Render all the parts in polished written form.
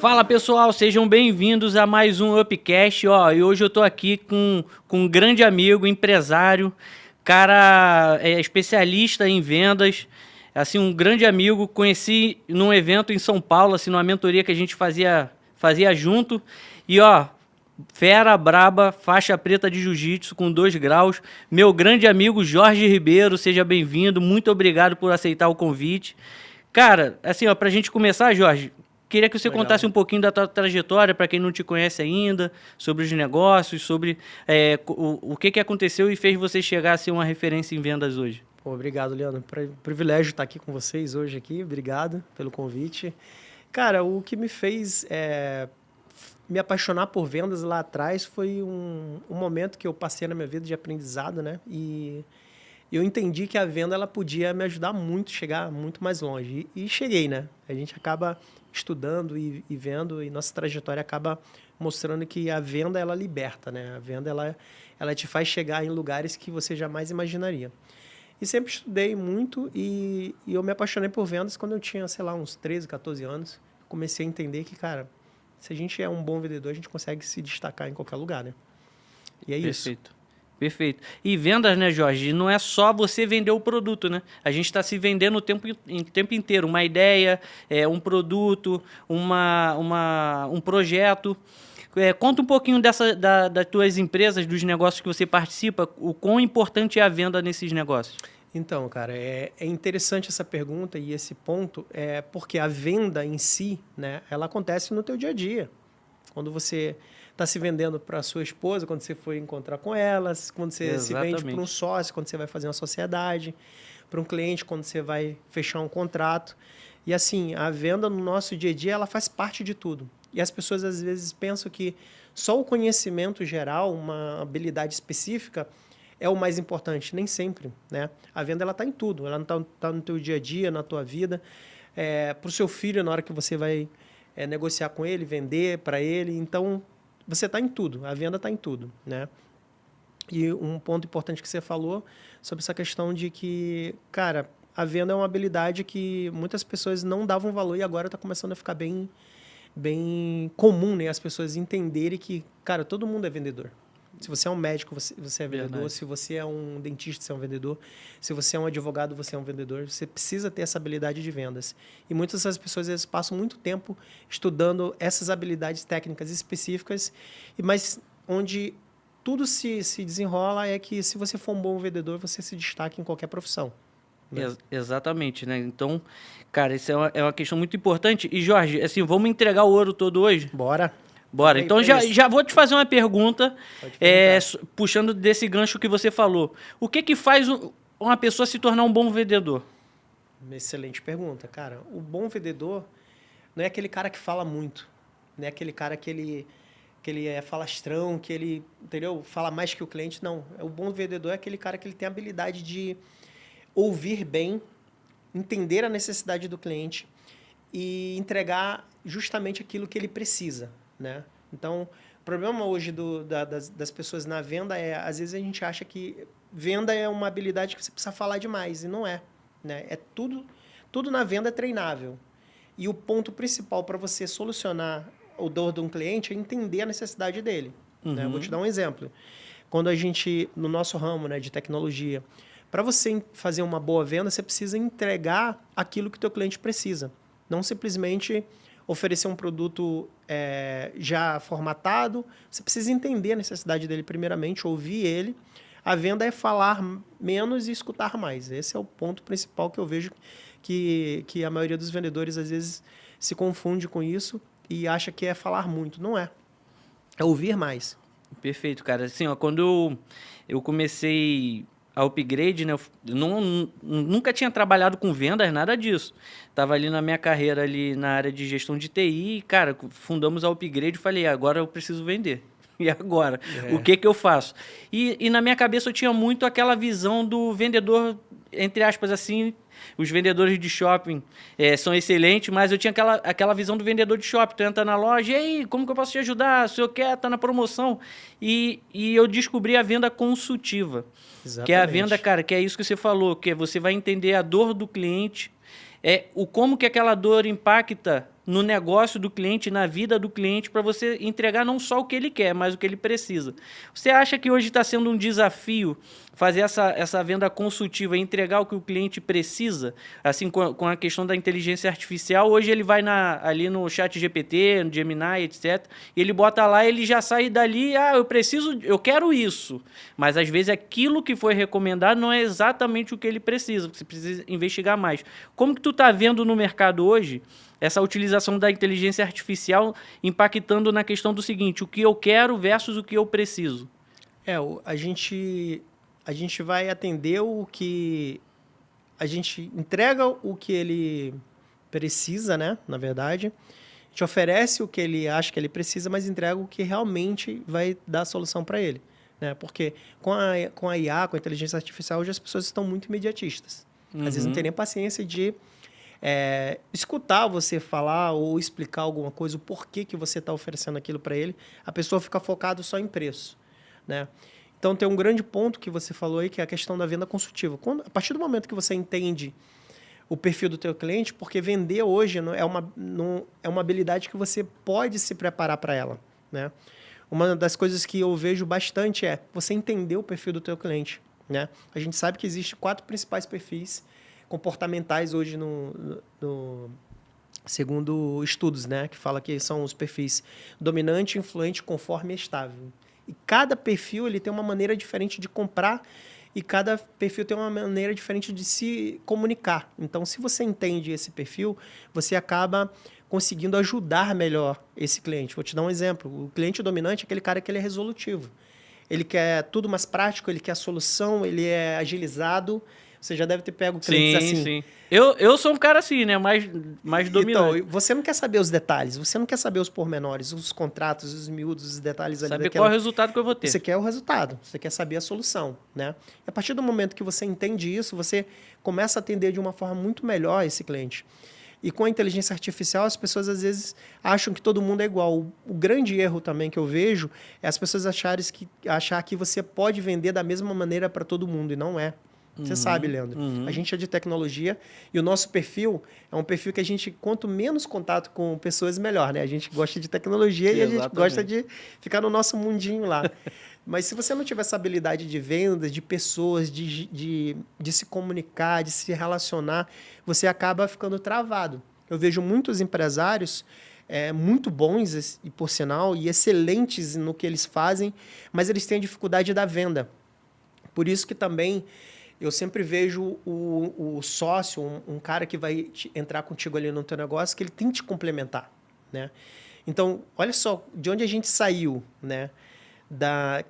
Fala pessoal, sejam bem-vindos a mais um Upcast. E hoje eu tô aqui com um grande amigo, empresário, cara especialista em vendas, assim, um grande amigo. Conheci num evento em São Paulo, assim, numa mentoria que a gente fazia junto. E fera braba, faixa preta de jiu-jitsu com 2 graus. Meu grande amigo Jorge Ribeiro, seja bem-vindo. Muito obrigado por aceitar o convite. Cara, assim, pra gente começar, Jorge, queria que você contasse um pouquinho da tua trajetória, para quem não te conhece ainda, sobre os negócios, sobre o que aconteceu e fez você chegar a ser uma referência em vendas hoje. Pô, obrigado, Leandro. Privilégio estar aqui com vocês hoje aqui. Obrigado pelo convite. Cara, o que me fez me apaixonar por vendas lá atrás foi um momento que eu passei na minha vida de aprendizado, né? E eu entendi que a venda ela podia me ajudar muito, chegar muito mais longe. E cheguei, né? A gente acaba estudando e vendo, e nossa trajetória acaba mostrando que a venda, ela liberta, né? A venda, ela te faz chegar em lugares que você jamais imaginaria. E sempre estudei muito e eu me apaixonei por vendas quando eu tinha, sei lá, uns 13, 14 anos. Comecei a entender que, cara, se a gente é um bom vendedor, a gente consegue se destacar em qualquer lugar, né? E é isso. Perfeito. E vendas, né, Jorge? Não é só você vender o produto, né? A gente está se vendendo o tempo inteiro. Uma ideia, um produto, um projeto. Conta um pouquinho das tuas empresas, dos negócios que você participa, o quão importante é a venda nesses negócios. Então, cara, é interessante essa pergunta e esse ponto, porque a venda em si, né, ela acontece no teu dia a dia. Quando você está se vendendo para a sua esposa, quando você foi encontrar com elas, quando você Exatamente. se vende para um sócio, quando você vai fazer uma sociedade, para um cliente, quando você vai fechar um contrato. E assim, a venda no nosso dia a dia, ela faz parte de tudo. E as pessoas às vezes pensam que só o conhecimento geral, uma habilidade específica, é o mais importante. Nem sempre, né? A venda ela está em tudo. Ela não está no teu dia a dia, na tua vida. Para o seu filho, na hora que você vai negociar com ele, vender para ele. Então, você está em tudo. A venda está em tudo, né? E um ponto importante que você falou sobre essa questão de que, cara, a venda é uma habilidade que muitas pessoas não davam valor e agora está começando a ficar bem comum, né? As pessoas entenderem que, cara, todo mundo é vendedor. Se você é um médico, você é vendedor. Verdade. Se você é um dentista, você é um vendedor. Se você é um advogado, você é um vendedor. Você precisa ter essa habilidade de vendas. E muitas dessas pessoas às vezes, passam muito tempo estudando essas habilidades técnicas específicas, mas onde tudo se desenrola é que se você for um bom vendedor, você se destaca em qualquer profissão. Né? Exatamente, né? Então, cara, isso é uma questão muito importante. E, Jorge, assim, vamos entregar o ouro todo hoje? Bora. Então, já vou te fazer uma pergunta, puxando desse gancho que você falou. O que faz uma pessoa se tornar um bom vendedor? Excelente pergunta, cara. O bom vendedor não é aquele cara que fala muito. Não é aquele cara que ele é falastrão, que ele, entendeu? Fala mais que o cliente. Não. O bom vendedor é aquele cara que ele tem a habilidade de ouvir bem, entender a necessidade do cliente e entregar justamente aquilo que ele precisa. Né? Então, o problema hoje das pessoas na venda às vezes a gente acha que venda é uma habilidade que você precisa falar demais, e não é. Né? Tudo na venda é treinável. E o ponto principal para você solucionar o dor de um cliente é entender a necessidade dele. Uhum. Né? Eu vou te dar um exemplo. Quando a gente, no nosso ramo, né, de tecnologia, para você fazer uma boa venda, você precisa entregar aquilo que o teu cliente precisa. Não simplesmente oferecer um produto já formatado. Você precisa entender a necessidade dele primeiramente, ouvir ele. A venda é falar menos e escutar mais. Esse é o ponto principal que eu vejo que a maioria dos vendedores às vezes se confunde com isso e acha que é falar muito. Não é. É ouvir mais. Perfeito, cara. Assim, quando eu comecei a Upgrade, né? Eu nunca tinha trabalhado com vendas, nada disso. Tava ali na minha carreira, ali na área de gestão de TI, e, cara, fundamos a Upgrade e falei, agora eu preciso vender. E agora? O que eu faço? E na minha cabeça eu tinha muito aquela visão do vendedor, entre aspas, assim, os vendedores de shopping são excelentes, mas eu tinha aquela visão do vendedor de shopping. Tu entra na loja, e aí, como que eu posso te ajudar? O senhor quer? Tá na promoção. E eu descobri a venda consultiva. Exatamente. Que é a venda, cara, que é isso que você falou, que você vai entender a dor do cliente, como que aquela dor impacta no negócio do cliente, na vida do cliente, para você entregar não só o que ele quer, mas o que ele precisa. Você acha que hoje está sendo um desafio fazer essa venda consultiva, entregar o que o cliente precisa? Assim, com a questão da inteligência artificial, hoje ele vai ali no ChatGPT, no Gemini, etc., e ele bota lá, ele já sai dali, eu quero isso. Mas, às vezes, aquilo que foi recomendado não é exatamente o que ele precisa, você precisa investigar mais. Como que tu está vendo no mercado hoje essa utilização da inteligência artificial impactando na questão do seguinte, o que eu quero versus o que eu preciso? A gente vai atender o que... A gente entrega o que ele precisa, né? Na verdade. A gente oferece o que ele acha que ele precisa, mas entrega o que realmente vai dar a solução para ele. Né? Porque com a IA, com a inteligência artificial, hoje as pessoas estão muito imediatistas. Às vezes não tem nem paciência de escutar você falar ou explicar alguma coisa, o porquê que você está oferecendo aquilo para ele. A pessoa fica focada só em preço. Né? Então, tem um grande ponto que você falou aí, que é a questão da venda consultiva. A partir do momento que você entende o perfil do teu cliente, porque vender hoje é uma habilidade que você pode se preparar para ela. Né? Uma das coisas que eu vejo bastante é você entender o perfil do teu cliente. Né? A gente sabe que existem 4 principais perfis comportamentais hoje segundo estudos, né? Que fala que são os perfis dominante, influente, conforme e estável. E cada perfil ele tem uma maneira diferente de comprar e cada perfil tem uma maneira diferente de se comunicar. Então, se você entende esse perfil, você acaba conseguindo ajudar melhor esse cliente. Vou te dar um exemplo. O cliente dominante é aquele cara que ele é resolutivo. Ele quer tudo mais prático, ele quer a solução, ele é agilizado. Você já deve ter pego clientes assim. Sim. Eu sou um cara assim, né? Mais dominante. Então, você não quer saber os detalhes, você não quer saber os pormenores, os contratos, os miúdos, os detalhes ali. Saber qual é o resultado que eu vou ter. Você quer o resultado, você quer saber a solução, né? E a partir do momento que você entende isso, você começa a atender de uma forma muito melhor esse cliente. E com a inteligência artificial, as pessoas às vezes acham que todo mundo é igual. O grande erro também que eu vejo é as pessoas achar que você pode vender da mesma maneira para todo mundo, e não é. Você sabe, Leandro. A gente é de tecnologia e o nosso perfil é um perfil que a gente, quanto menos contato com pessoas, melhor, né? A gente gosta de tecnologia e a gente gosta de ficar no nosso mundinho lá. Mas se você não tiver essa habilidade de venda, de pessoas, de se comunicar, de se relacionar, você acaba ficando travado. Eu vejo muitos empresários muito bons, e por sinal, e excelentes no que eles fazem, mas eles têm a dificuldade da venda. Por isso que também eu sempre vejo o sócio, um cara que vai entrar contigo ali no teu negócio, que ele tem que te complementar, né? Então, olha só de onde a gente saiu, né?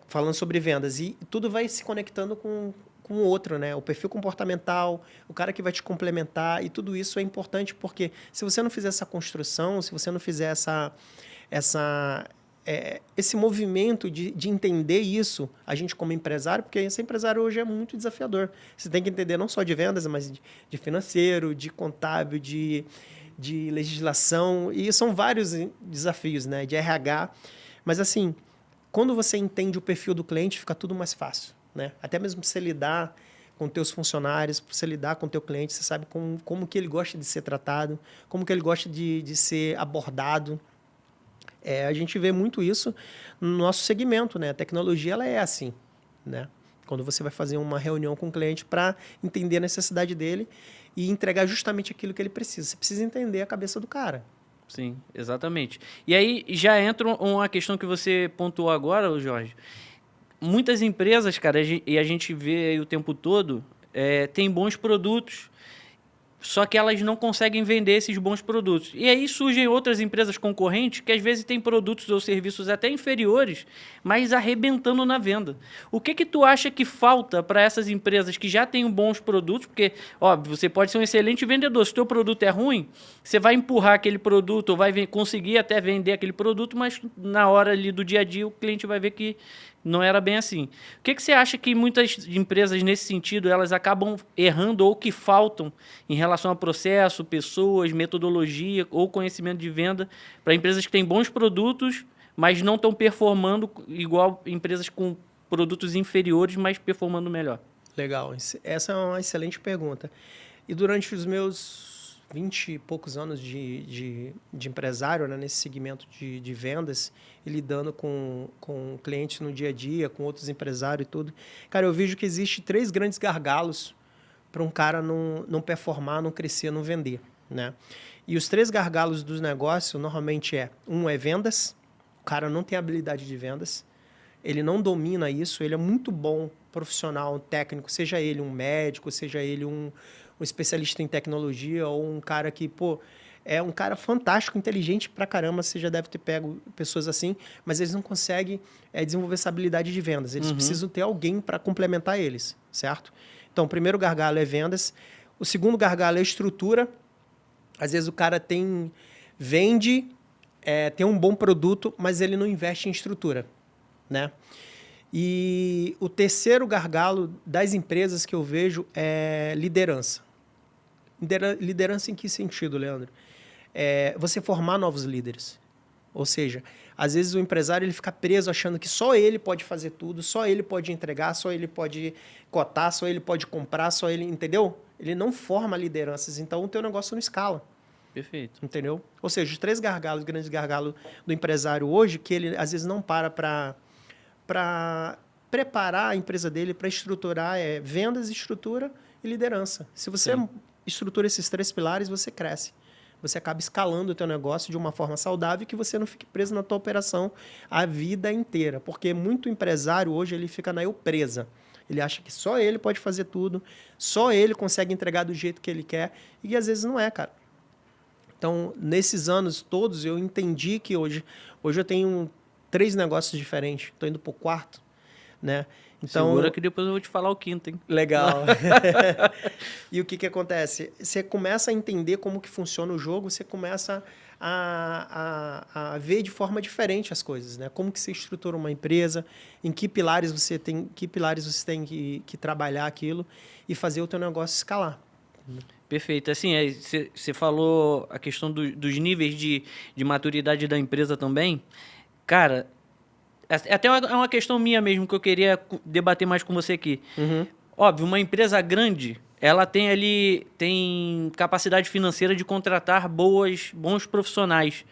Falando sobre vendas. E tudo vai se conectando com o outro, né? O perfil comportamental, o cara que vai te complementar, e tudo isso é importante porque se você não fizer essa construção, se você não fizer esse movimento de entender isso, a gente como empresário, porque ser empresário hoje é muito desafiador. Você tem que entender não só de vendas, mas de financeiro, de contábil, de legislação, e são vários desafios, né? De RH. Mas, assim, quando você entende o perfil do cliente, fica tudo mais fácil, né? Até mesmo você lidar com teus funcionários, você lidar com teu cliente, você sabe como que ele gosta de ser tratado, como que ele gosta de ser abordado. A gente vê muito isso no nosso segmento, né? A tecnologia ela é assim, né? Quando você vai fazer uma reunião com o cliente para entender a necessidade dele e entregar justamente aquilo que ele precisa. Você precisa entender a cabeça do cara. Sim, exatamente. E aí já entra uma questão que você pontuou agora, Jorge. Muitas empresas, cara, e a gente vê aí o tempo todo, tem bons produtos, só que elas não conseguem vender esses bons produtos. E aí surgem outras empresas concorrentes que às vezes têm produtos ou serviços até inferiores, mas arrebentando na venda. O que tu acha que falta para essas empresas que já têm bons produtos? Porque, óbvio, você pode ser um excelente vendedor. Se o teu produto é ruim, você vai empurrar aquele produto ou vai conseguir até vender aquele produto, mas na hora ali do dia a dia o cliente vai ver que não era bem assim. O que você acha que muitas empresas, nesse sentido, elas acabam errando ou que faltam em relação a processo, pessoas, metodologia ou conhecimento de venda para empresas que têm bons produtos, mas não estão performando igual empresas com produtos inferiores, mas performando melhor? Legal. Essa é uma excelente pergunta. E durante os meus 20 e poucos anos de empresário, né, nesse segmento de vendas e lidando com clientes no dia a dia, com outros empresários e tudo. Cara, eu vejo que existe 3 grandes gargalos para um cara não performar, não crescer, não vender, né? E os 3 gargalos dos negócios, normalmente um é vendas, o cara não tem habilidade de vendas, ele não domina isso, ele é muito bom profissional, técnico, seja ele um médico, seja ele um especialista em tecnologia ou um cara que, pô, é um cara fantástico, inteligente pra caramba, você já deve ter pego pessoas assim, mas eles não conseguem desenvolver essa habilidade de vendas, eles precisam ter alguém para complementar eles, certo? Então, o primeiro gargalo é vendas, o segundo gargalo é estrutura. Às vezes o cara vende, tem um bom produto, mas ele não investe em estrutura, né? E o terceiro gargalo das empresas que eu vejo é liderança. Liderança em que sentido, Leandro? Você formar novos líderes. Ou seja, às vezes o empresário ele fica preso achando que só ele pode fazer tudo, só ele pode entregar, só ele pode cotar, só ele pode comprar, só ele... Entendeu? Ele não forma lideranças, então o teu negócio não escala. Perfeito. Entendeu? Ou seja, os 3 gargalos, grandes gargalos do empresário hoje, que ele às vezes não para preparar a empresa dele para estruturar vendas, estrutura e liderança. Se você estrutura esses 3 pilares, você cresce. Você acaba escalando o teu negócio de uma forma saudável e que você não fique preso na tua operação a vida inteira. Porque muito empresário hoje ele fica na eu presa. Ele acha que só ele pode fazer tudo, só ele consegue entregar do jeito que ele quer e às vezes não é, cara. Então, nesses anos todos, eu entendi que hoje eu tenho 3 negócios diferentes. Estou indo para o 4º, né? Então, segura que depois eu vou te falar o 5º, hein? Legal. E o que acontece? Você começa a entender como que funciona o jogo, você começa a ver de forma diferente as coisas, né? Como que se estrutura uma empresa, em que pilares você tem que trabalhar aquilo e fazer o teu negócio escalar. Perfeito. Assim, você falou a questão dos níveis de maturidade da empresa também. Cara, até é uma questão minha mesmo que eu queria debater mais com você aqui. Óbvio, uma empresa grande, ela tem capacidade financeira de contratar bons profissionais.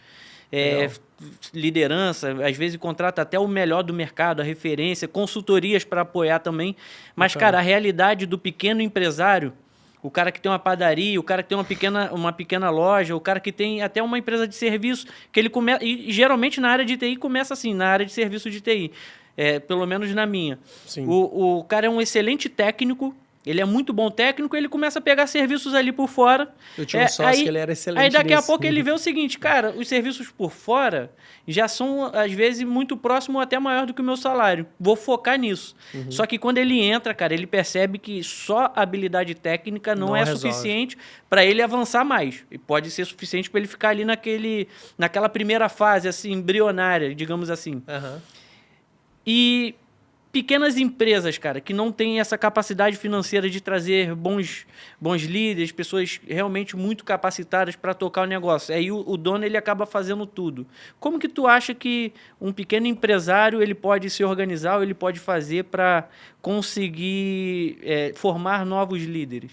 Liderança, às vezes contrata até o melhor do mercado, a referência, consultorias para apoiar também. Mas, cara, a realidade do pequeno empresário, o cara que tem uma padaria, o cara que tem uma pequena loja, o cara que tem até uma empresa de serviço, que ele começa. E geralmente na área de TI começa assim, na área de serviço de TI. Pelo menos na minha. Sim. O cara é um excelente técnico, ele é muito bom técnico, ele começa a pegar serviços ali por fora. Eu tinha um sócio que ele era excelente. Aí daqui a pouco ele vê o seguinte, cara, os serviços por fora já são, às vezes, muito próximo ou até maior do que o meu salário. Vou focar nisso. Só que quando ele entra, cara, ele percebe que só habilidade técnica não é suficiente para ele avançar mais. E pode ser suficiente para ele ficar ali naquela primeira fase, assim, embrionária, digamos assim. E pequenas empresas, cara, que não têm essa capacidade financeira de trazer bons líderes, pessoas realmente muito capacitadas para tocar o negócio. Aí o dono ele acaba fazendo tudo. Como que tu acha que um pequeno empresário ele pode se organizar ou ele pode fazer para conseguir formar novos líderes?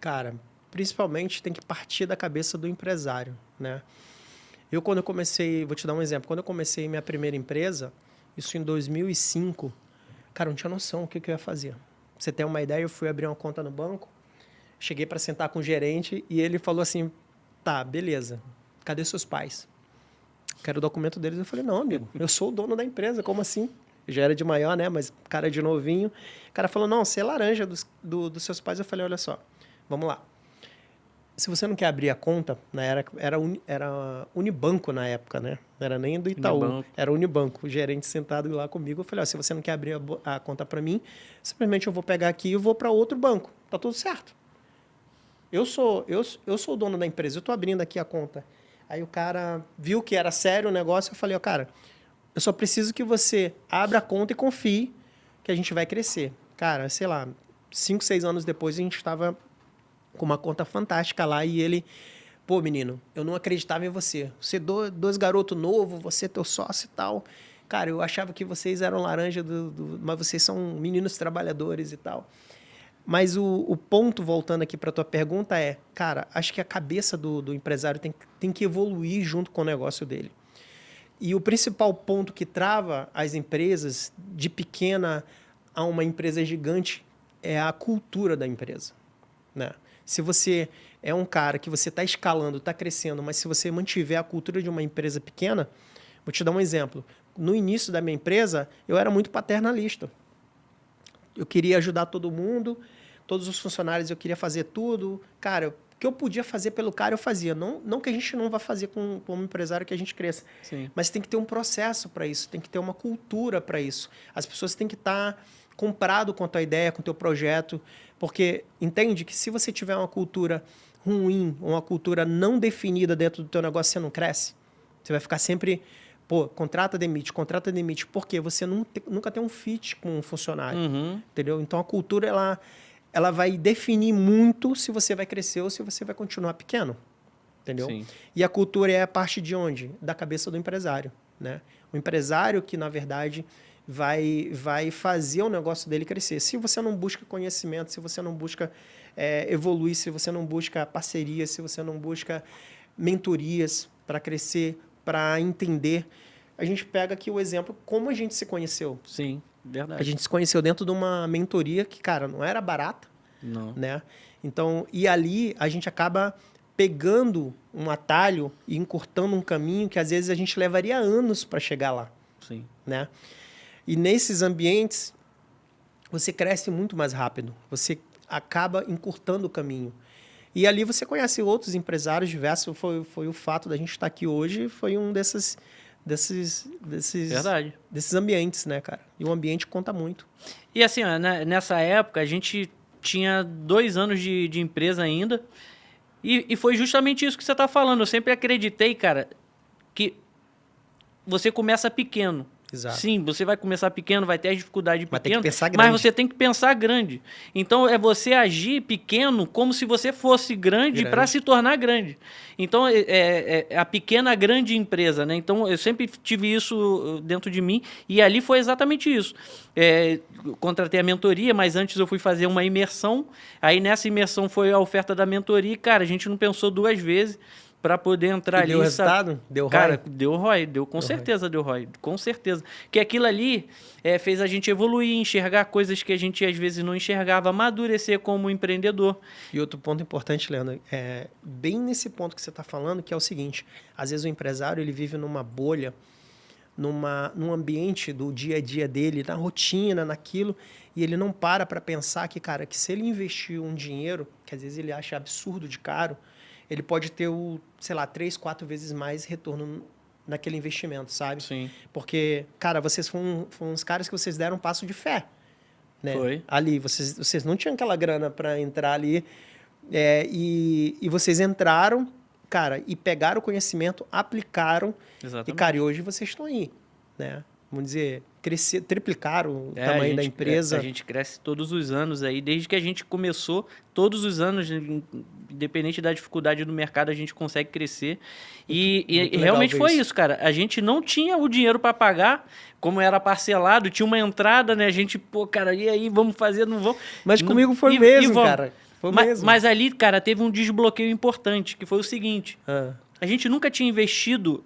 Cara, principalmente tem que partir da cabeça do empresário, né? Quando eu comecei, vou te dar um exemplo, quando eu comecei minha primeira empresa, isso em 2005, cara, não tinha noção o que eu ia fazer. Pra você ter uma ideia, eu fui abrir uma conta no banco, cheguei para sentar com o gerente e ele falou assim, tá, beleza, cadê seus pais? Quero o documento deles. Eu falei, não, amigo, eu sou o dono da empresa, como assim? Eu já era de maior, né, mas cara de novinho. O cara falou, não, você é laranja dos seus pais. Eu falei, olha só, vamos lá. Se você não quer abrir a conta, né, era Unibanco na época, né? Não era nem do Itaú, Unibanco. Era Unibanco. O gerente sentado lá comigo, eu falei, se você não quer abrir a conta para mim, simplesmente eu vou pegar aqui e vou para outro banco. Tá tudo certo. Eu sou o dono da empresa, eu estou abrindo aqui a conta. Aí o cara viu que era sério o negócio, eu falei, cara, eu só preciso que você abra a conta e confie que a gente vai crescer. Cara, sei lá, 5, 6 anos depois a gente estava com uma conta fantástica lá e ele, pô, menino, eu não acreditava em você. Você é 2 garotos novos, você é teu sócio e tal. Cara, eu achava que vocês eram laranja, mas vocês são meninos trabalhadores e tal. Mas o ponto, voltando aqui para a tua pergunta, é, cara, acho que a cabeça do empresário tem que evoluir junto com o negócio dele. E o principal ponto que trava as empresas, de pequena a uma empresa gigante, é a cultura da empresa, né? Se você é um cara que você está escalando, está crescendo, mas se você mantiver a cultura de uma empresa pequena, vou te dar um exemplo. No início da minha empresa, eu era muito paternalista. Eu queria ajudar todo mundo, todos os funcionários, eu queria fazer tudo. Cara, o que eu podia fazer pelo cara, eu fazia. Não que a gente não vá fazer com um empresário que a gente cresça. Sim. Mas tem que ter um processo para isso, tem que ter uma cultura para isso. As pessoas têm que estar comprado com a tua ideia, com o teu projeto, porque entende que se você tiver uma cultura ruim, uma cultura não definida dentro do teu negócio, você não cresce. Você vai ficar sempre, pô, contrata, demite. Por quê? Você nunca tem um fit com um funcionário, entendeu? Então, a cultura, ela vai definir muito se você vai crescer ou se você vai continuar pequeno, entendeu? Sim. E a cultura é a parte de onde? Da cabeça do empresário, né? O empresário que, na verdade, vai fazer o negócio dele crescer. Se você não busca conhecimento, se você não busca evoluir, se você não busca parcerias, se você não busca mentorias para crescer, para entender. A gente pega aqui o exemplo como a gente se conheceu. Sim, verdade. A gente se conheceu dentro de uma mentoria que, cara, não era barata. Não. Né? Então, e ali a gente acaba pegando um atalho e encurtando um caminho que às vezes a gente levaria anos para chegar lá. Sim. Né? E nesses ambientes, você cresce muito mais rápido. Você acaba encurtando o caminho. E ali você conhece outros empresários diversos. Foi o fato da gente estar aqui hoje, foi um desses Verdade. desses ambientes, né, cara? E o ambiente conta muito. E assim, ó, nessa época, a gente tinha 2 anos de empresa ainda. E foi justamente isso que você está falando. Eu sempre acreditei, cara, que você começa pequeno. Exato. Sim, você vai começar pequeno, vai ter as dificuldades Mas tem que pequenas, pensar grande. mas você tem que pensar grande. Então, é você agir pequeno como se você fosse grande para se tornar grande. Então, é a pequena grande empresa, né? Então, eu sempre tive isso dentro de mim e ali foi exatamente isso. Contratei a mentoria, mas antes eu fui fazer uma imersão. Aí, nessa imersão foi a oferta da mentoria e, cara, a gente não pensou 2 vezes para poder entrar ali. Deu resultado? Deu ROI? Cara, deu ROI, com certeza deu ROI, com certeza. Que aquilo ali fez a gente evoluir, enxergar coisas que a gente às vezes não enxergava, amadurecer como empreendedor. E outro ponto importante, Leandro, bem nesse ponto que você está falando, que é o seguinte, às vezes o empresário ele vive numa bolha, num ambiente do dia a dia dele, na rotina, naquilo, e ele não para pensar que, cara, que se ele investir um dinheiro, que às vezes ele acha absurdo de caro, ele pode ter 3, 4 vezes mais retorno naquele investimento, sabe? Sim. Porque, cara, vocês foram uns caras que vocês deram um passo de fé. Né? Foi. Ali, vocês não tinham aquela grana para entrar ali. E vocês entraram, cara, e pegaram o conhecimento, aplicaram. Exatamente. E, cara, e hoje vocês estão aí, né? Vamos dizer, triplicaram o tamanho da empresa. A gente cresce todos os anos aí, desde que a gente começou, todos os anos, independente da dificuldade do mercado, a gente consegue crescer. E realmente foi isso, cara. A gente não tinha o dinheiro para pagar, como era parcelado, tinha uma entrada, né? A gente, pô, cara, e aí, vamos fazer, não vamos. Mas comigo foi mesmo, cara. Foi mesmo. Mas ali, cara, teve um desbloqueio importante, que foi o seguinte. A gente nunca tinha investido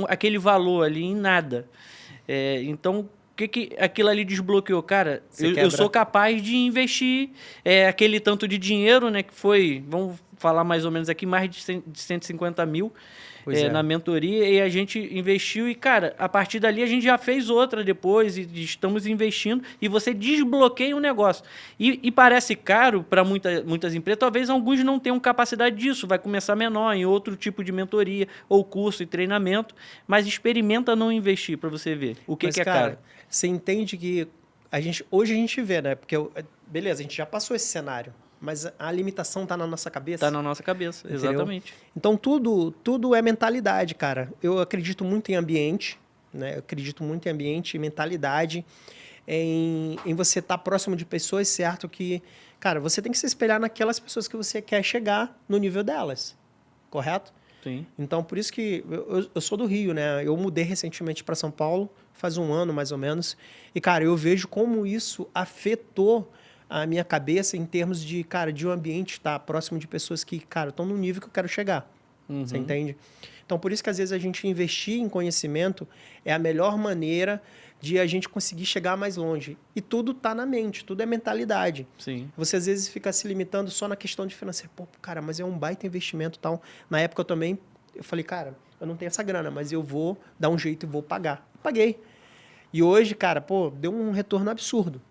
aquele valor ali em nada. Então, o que aquilo ali desbloqueou? Cara, eu sou capaz de investir aquele tanto de dinheiro, né? Que foi, vamos falar mais ou menos aqui, mais de 150 mil na mentoria. E a gente investiu e, cara, a partir dali a gente já fez outra depois e estamos investindo. E você desbloqueia o negócio. E parece caro para muitas empresas. Talvez alguns não tenham capacidade disso. Vai começar menor em outro tipo de mentoria ou curso e treinamento. Mas experimenta não investir para você ver o que é caro. Você entende que hoje a gente vê, né? Porque, beleza, a gente já passou esse cenário. Mas a limitação está na nossa cabeça. Está na nossa cabeça, entendeu? Exatamente. Então, tudo é mentalidade, cara. Eu acredito muito em ambiente, né? Eu acredito muito em ambiente e mentalidade, em você estar próximo de pessoas, certo? Que, cara, você tem que se espelhar naquelas pessoas que você quer chegar no nível delas, correto? Sim. Então, por isso que eu sou do Rio, né? Eu mudei recentemente para São Paulo, faz 1 ano mais ou menos. E, cara, eu vejo como isso afetou a minha cabeça em termos de, cara, de um ambiente estar próximo de pessoas que, cara, estão no nível que eu quero chegar. Você entende? Então, por isso que às vezes a gente investir em conhecimento é a melhor maneira de a gente conseguir chegar mais longe. E tudo está na mente, tudo é mentalidade. Sim. Você às vezes fica se limitando só na questão de financeiro. Pô, cara, mas é um baita investimento e tal. Na época eu também, eu falei, cara, eu não tenho essa grana, mas eu vou dar um jeito e vou pagar. Paguei. E hoje, cara, pô, deu um retorno absurdo.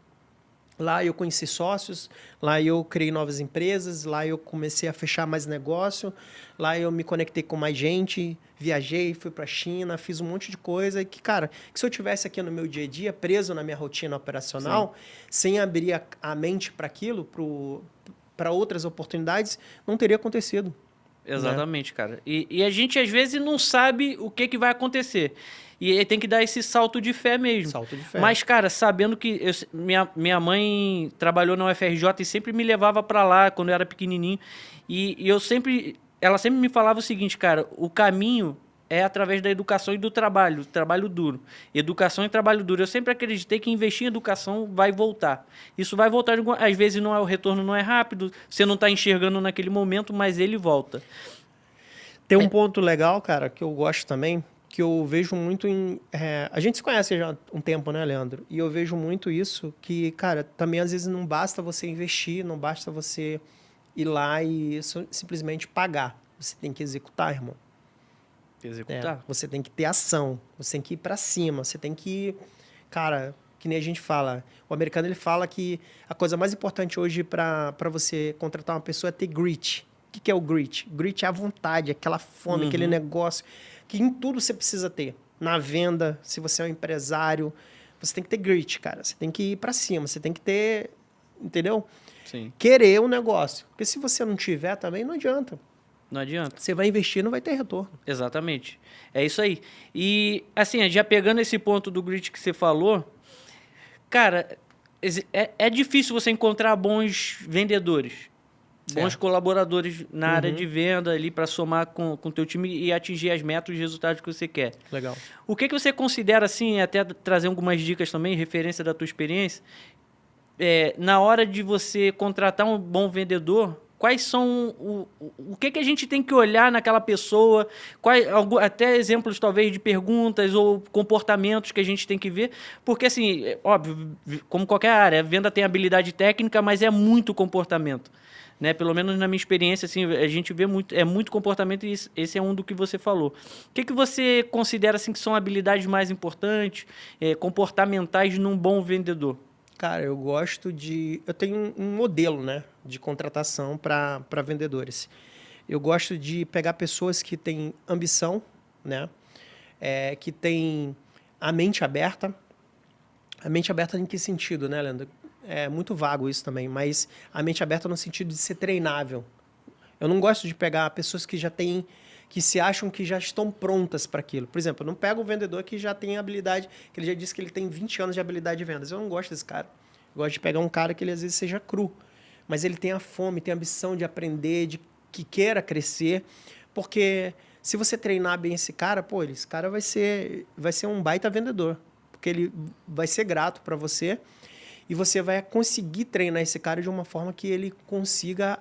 Lá eu conheci sócios, lá eu criei novas empresas, lá eu comecei a fechar mais negócio, lá eu me conectei com mais gente, viajei, fui para a China, fiz um monte de coisa. E que, cara, que se eu tivesse aqui no meu dia a dia, preso na minha rotina operacional, sem abrir a mente para aquilo, para outras oportunidades, não teria acontecido. Exatamente, cara. E a gente, às vezes, não sabe o que vai acontecer. E aí tem que dar esse salto de fé mesmo. Salto de fé. Mas, cara, sabendo que minha mãe trabalhou na UFRJ e sempre me levava para lá quando eu era pequenininho. E ela sempre me falava o seguinte, cara, o caminho é através da educação e do trabalho duro. Educação e trabalho duro. Eu sempre acreditei que investir em educação vai voltar. Isso vai voltar, às vezes o retorno não é rápido, você não está enxergando naquele momento, mas ele volta. Tem um ponto legal, cara, que eu gosto também, que eu vejo muito em... a gente se conhece já há um tempo, né, Leandro? E eu vejo muito isso, que, cara, também às vezes não basta você investir, não basta você ir lá e simplesmente pagar. Você tem que executar, irmão. Executar. Você tem que ter ação, você tem que ir para cima, você tem que... Cara, que nem a gente fala, o americano ele fala que a coisa mais importante hoje para você contratar uma pessoa é ter grit. O que é o grit? Grit é a vontade, aquela fome, aquele negócio que em tudo você precisa ter. Na venda, se você é um empresário, você tem que ter grit, cara. Você tem que ir para cima, você tem que ter, entendeu? Sim. Querer um negócio. Porque se você não tiver também, não adianta. Não adianta. Você vai investir, não vai ter retorno. Exatamente. É isso aí. E, assim, já pegando esse ponto do grit que você falou, cara, é difícil você encontrar bons vendedores, bons colaboradores na área de venda ali para somar com o teu time e atingir as metas e os resultados que você quer. Legal. O que você considera, assim, até trazer algumas dicas também, referência da tua experiência, na hora de você contratar um bom vendedor, quais são o que a gente tem que olhar naquela pessoa, até exemplos talvez de perguntas ou comportamentos que a gente tem que ver, porque assim, óbvio, como qualquer área, a venda tem habilidade técnica, mas é muito comportamento, né? Pelo menos na minha experiência, assim, a gente vê muito comportamento e esse é um do que você falou. O que você considera assim que são habilidades mais importantes, comportamentais num bom vendedor? Cara, eu gosto de... Eu tenho um modelo, né, de contratação para vendedores. Eu gosto de pegar pessoas que têm ambição, né, que têm a mente aberta. A mente aberta em que sentido, né, Leandro? É muito vago isso também, mas a mente aberta no sentido de ser treinável. Eu não gosto de pegar pessoas que já têm... que se acham que já estão prontas para aquilo. Por exemplo, eu não pego o vendedor que já tem habilidade, que ele já disse que ele tem 20 anos de habilidade de vendas. Eu não gosto desse cara. Eu gosto de pegar um cara que ele às vezes seja cru, mas ele tem a fome, tem a ambição de aprender, que queira crescer, porque se você treinar bem esse cara, pô, esse cara vai ser um baita vendedor, porque ele vai ser grato para você e você vai conseguir treinar esse cara de uma forma que ele consiga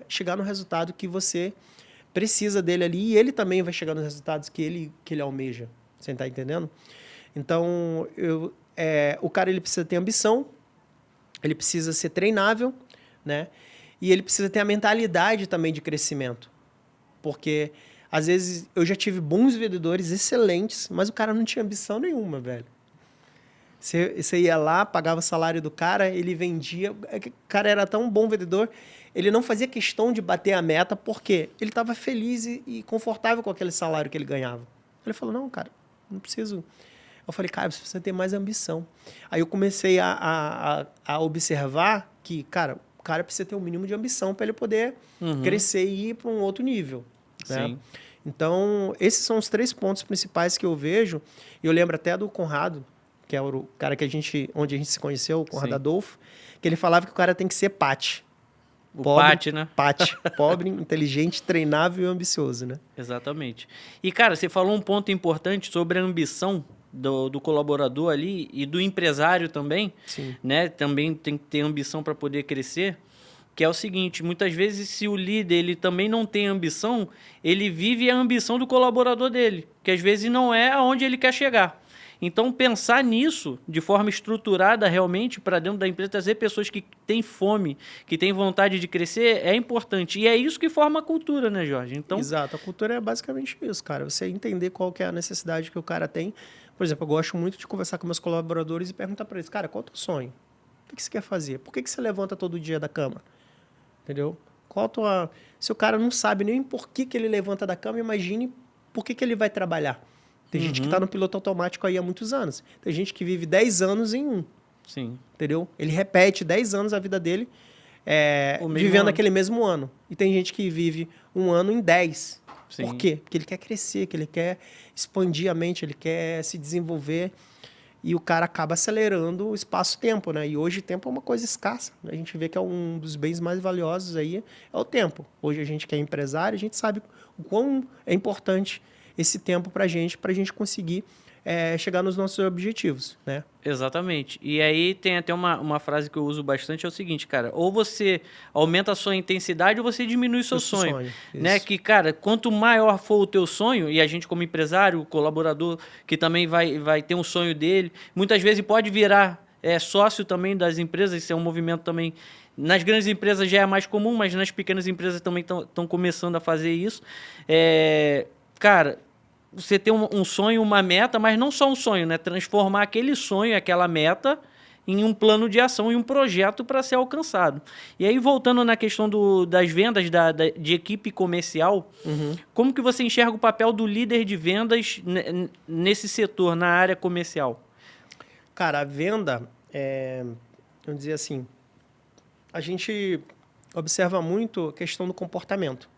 chegar no resultado que você precisa dele ali e ele também vai chegar nos resultados que ele almeja. Você está entendendo? Então, o cara ele precisa ter ambição, ele precisa ser treinável, né? E ele precisa ter a mentalidade também de crescimento. Porque, às vezes, eu já tive bons vendedores excelentes, mas o cara não tinha ambição nenhuma, velho. Você ia lá, pagava o salário do cara, ele vendia... O cara era tão bom vendedor, ele não fazia questão de bater a meta, porque ele estava feliz e confortável com aquele salário que ele ganhava. Ele falou, não, cara, não preciso... Eu falei, cara, você precisa ter mais ambição. Aí eu comecei a observar que, cara, o cara precisa ter um mínimo de ambição para ele poder crescer e ir para um outro nível. Né? Sim. Então, esses são os 3 pontos principais que eu vejo. E eu lembro até do Conrado, que é o cara onde a gente se conheceu, o Conrado Adolfo, que ele falava que o cara tem que ser Pati. Pati, né? Pati. Pobre, inteligente, treinável e ambicioso, né? Exatamente. E, cara, você falou um ponto importante sobre a ambição. do colaborador ali e do empresário também, Sim. né? Também tem que ter ambição para poder crescer, que é o seguinte, muitas vezes se o líder ele também não tem ambição, ele vive a ambição do colaborador dele, que às vezes não é aonde ele quer chegar. Então, pensar nisso de forma estruturada realmente para dentro da empresa, trazer pessoas que têm fome, que têm vontade de crescer, é importante. E é isso que forma a cultura, né, Jorge? Então, exato, a cultura é basicamente isso, cara. Você entender qual que é a necessidade que o cara tem. Por exemplo, eu gosto muito de conversar com meus colaboradores e perguntar para eles, cara, qual é o teu sonho? O que você quer fazer? Por que você levanta todo dia da cama? Entendeu? Qual a tua... Se o cara não sabe nem por que ele levanta da cama, imagine por que ele vai trabalhar. Tem gente que está no piloto automático aí há muitos anos. Tem gente que vive 10 anos em um. sim. Entendeu? Ele repete 10 anos a vida dele vivendo aquele mesmo ano. E tem gente que vive um ano em 10. Sim. Por quê? Porque ele quer crescer, que ele quer expandir a mente, ele quer se desenvolver. E o cara acaba acelerando o espaço-tempo, né? E hoje o tempo é uma coisa escassa. A gente vê que é um dos bens mais valiosos aí, é o tempo. Hoje a gente que é empresário, a gente sabe o quão é importante esse tempo para a gente conseguir chegar nos nossos objetivos, né? Exatamente. E aí tem até uma frase que eu uso bastante, é o seguinte, cara, ou você aumenta a sua intensidade ou você diminui o seu sonho. Né? Que, cara, quanto maior for o teu sonho, e a gente como empresário, o colaborador que também vai ter um sonho dele, muitas vezes pode virar sócio também das empresas, isso é um movimento também. Nas grandes empresas já é mais comum, mas nas pequenas empresas também estão começando a fazer isso. Cara, você ter um sonho, uma meta, mas não só um sonho, né? Transformar aquele sonho, aquela meta, em um plano de ação e um projeto para ser alcançado. E aí, voltando na questão das vendas de equipe comercial, como que você enxerga o papel do líder de vendas nesse setor, na área comercial? Cara, a venda, vamos dizer assim, a gente observa muito a questão do comportamento.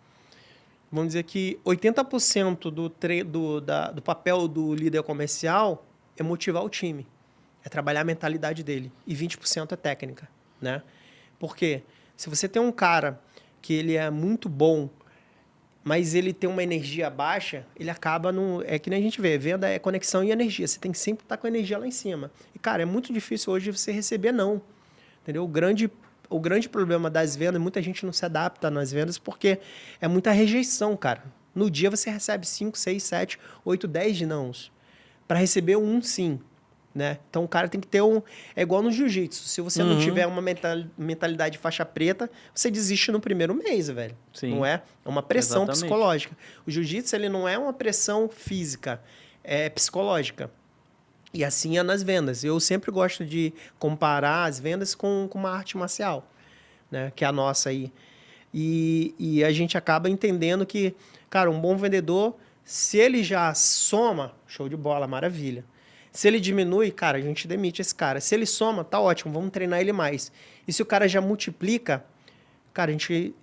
Vamos dizer que 80% do papel do líder comercial é motivar o time, é trabalhar a mentalidade dele, e 20% é técnica, né? Porque se você tem um cara que ele é muito bom, mas ele tem uma energia baixa, ele acaba no... É que nem a gente vê, venda é conexão e energia, você tem que sempre estar com a energia lá em cima. E, cara, é muito difícil hoje você receber não, entendeu? O grande problema das vendas, muita gente não se adapta nas vendas porque é muita rejeição, cara. No dia você recebe 5, 6, 7, 8, 10 de nãos. Para receber um sim, né? Então o cara tem que ter um... É igual no jiu-jitsu. Se você não tiver uma mentalidade faixa preta, você desiste no primeiro mês, velho. Sim. Não é? É uma pressão Exatamente. psicológica. O jiu-jitsu ele não é uma pressão física, é psicológica. E assim é nas vendas. Eu sempre gosto de comparar as vendas com uma arte marcial, né? Que é a nossa aí. E a gente acaba entendendo que, cara, um bom vendedor, se ele já soma, show de bola, maravilha. Se ele diminui, cara, a gente demite esse cara. Se ele soma, tá ótimo, vamos treinar ele mais. E se o cara já multiplica, cara, a gente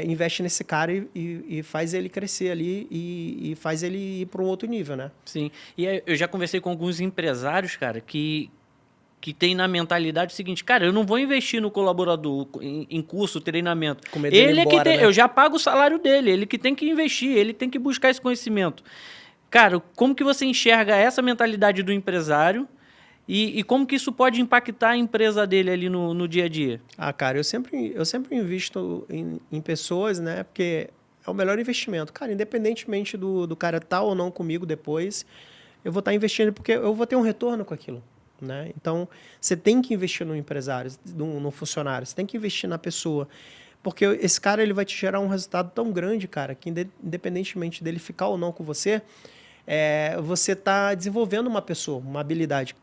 investe nesse cara e faz ele crescer ali e faz ele ir para um outro nível, né? Sim. E eu já conversei com alguns empresários, cara, que tem na mentalidade o seguinte, cara, eu não vou investir no colaborador em curso, treinamento. Com medo dele Ele embora, né? Eu já pago o salário dele, ele que tem que investir, ele tem que buscar esse conhecimento. Cara, como que você enxerga essa mentalidade do empresário e como que isso pode impactar a empresa dele ali no dia a dia? Ah, cara, eu sempre invisto em pessoas, né? Porque é o melhor investimento. Cara, independentemente do cara estar ou não comigo depois, eu vou estar investindo porque eu vou ter um retorno com aquilo, né? Então, você tem que investir no empresário, no funcionário, você tem que investir na pessoa. Porque esse cara ele vai te gerar um resultado tão grande, cara, que independentemente dele ficar ou não com você, você está desenvolvendo uma pessoa, uma habilidade.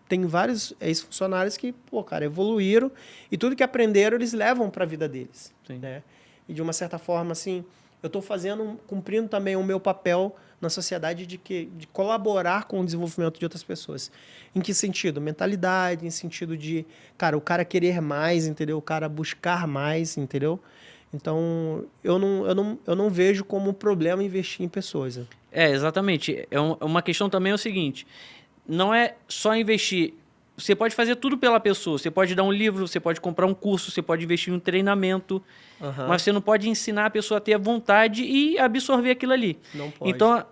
Tem vários ex-funcionários que, pô, cara, evoluíram e tudo que aprenderam eles levam para a vida deles. Sim. Né? E de uma certa forma, assim, eu estou cumprindo também o meu papel na sociedade de colaborar com o desenvolvimento de outras pessoas. Em que sentido? Mentalidade, em sentido de, cara, o cara querer mais, entendeu? O cara buscar mais, entendeu? Então, eu não vejo como problema investir em pessoas. Né? Exatamente. Uma questão também é o seguinte, não é só investir. Você pode fazer tudo pela pessoa. Você pode dar um livro, você pode comprar um curso, você pode investir em um treinamento, mas você não pode ensinar a pessoa a ter a vontade e absorver aquilo ali. Não pode. Então,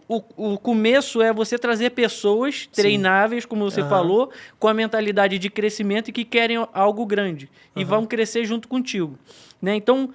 o começo é você trazer pessoas treináveis, como você falou, com a mentalidade de crescimento e que querem algo grande. E vão crescer junto contigo. Né? Então,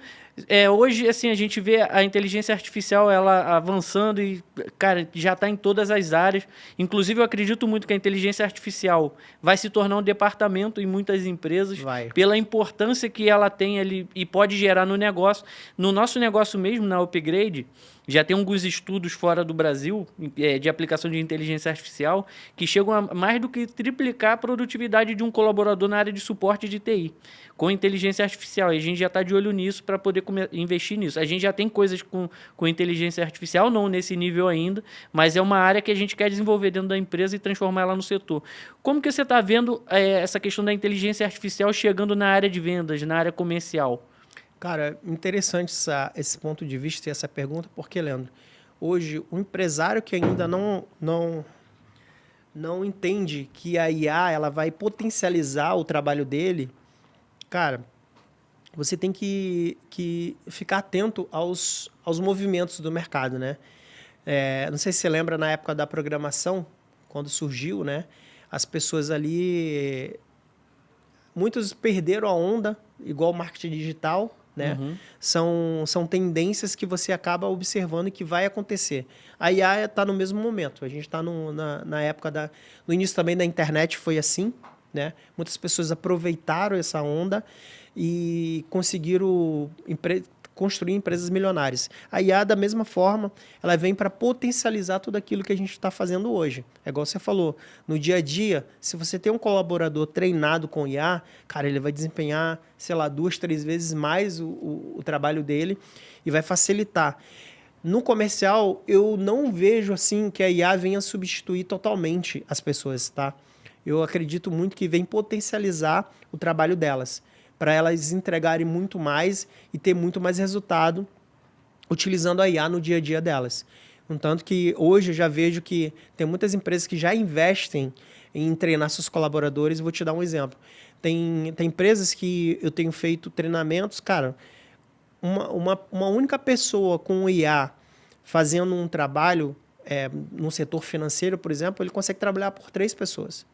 hoje, assim, a gente vê a inteligência artificial ela avançando e, cara, já está em todas as áreas. Inclusive, eu acredito muito que a inteligência artificial vai se tornar um departamento em muitas empresas, pela importância que ela tem ali e pode gerar no negócio. No nosso negócio mesmo, na Upgrade, já tem alguns estudos fora do Brasil de aplicação de inteligência artificial que chegam a mais do que triplicar a produtividade de um colaborador na área de suporte de TI com inteligência artificial. E a gente já está de olho nisso para poder investir nisso. A gente já tem coisas com inteligência artificial, não nesse nível ainda, mas é uma área que a gente quer desenvolver dentro da empresa e transformar ela no setor. Como que você está vendo essa questão da inteligência artificial chegando na área de vendas, na área comercial? Cara, interessante esse ponto de vista e essa pergunta, porque, Leandro, hoje o empresário que ainda não entende que a IA ela vai potencializar o trabalho dele, cara, você tem que ficar atento aos movimentos do mercado, né? Não sei se você lembra na época da programação, quando surgiu, né? As pessoas ali, muitos perderam a onda, igual o marketing digital, né? São tendências que você acaba observando e que vai acontecer. A IA está no mesmo momento. A gente está na época no início também da internet foi assim, né? Muitas pessoas aproveitaram essa onda e conseguiram construir empresas milionárias. A IA, da mesma forma, ela vem para potencializar tudo aquilo que a gente está fazendo hoje. É igual você falou, no dia a dia, se você tem um colaborador treinado com IA, cara, ele vai desempenhar, sei lá, 2, 3 vezes mais o trabalho dele e vai facilitar. No comercial, eu não vejo assim que a IA venha substituir totalmente as pessoas, tá? Eu acredito muito que vem potencializar o trabalho delas, para elas entregarem muito mais e ter muito mais resultado utilizando a IA no dia a dia delas. Tanto que hoje eu já vejo que tem muitas empresas que já investem em treinar seus colaboradores. Vou te dar um exemplo. Tem empresas que eu tenho feito treinamentos, cara, uma única pessoa com o IA fazendo um trabalho no setor financeiro, por exemplo, ele consegue trabalhar por 3 pessoas,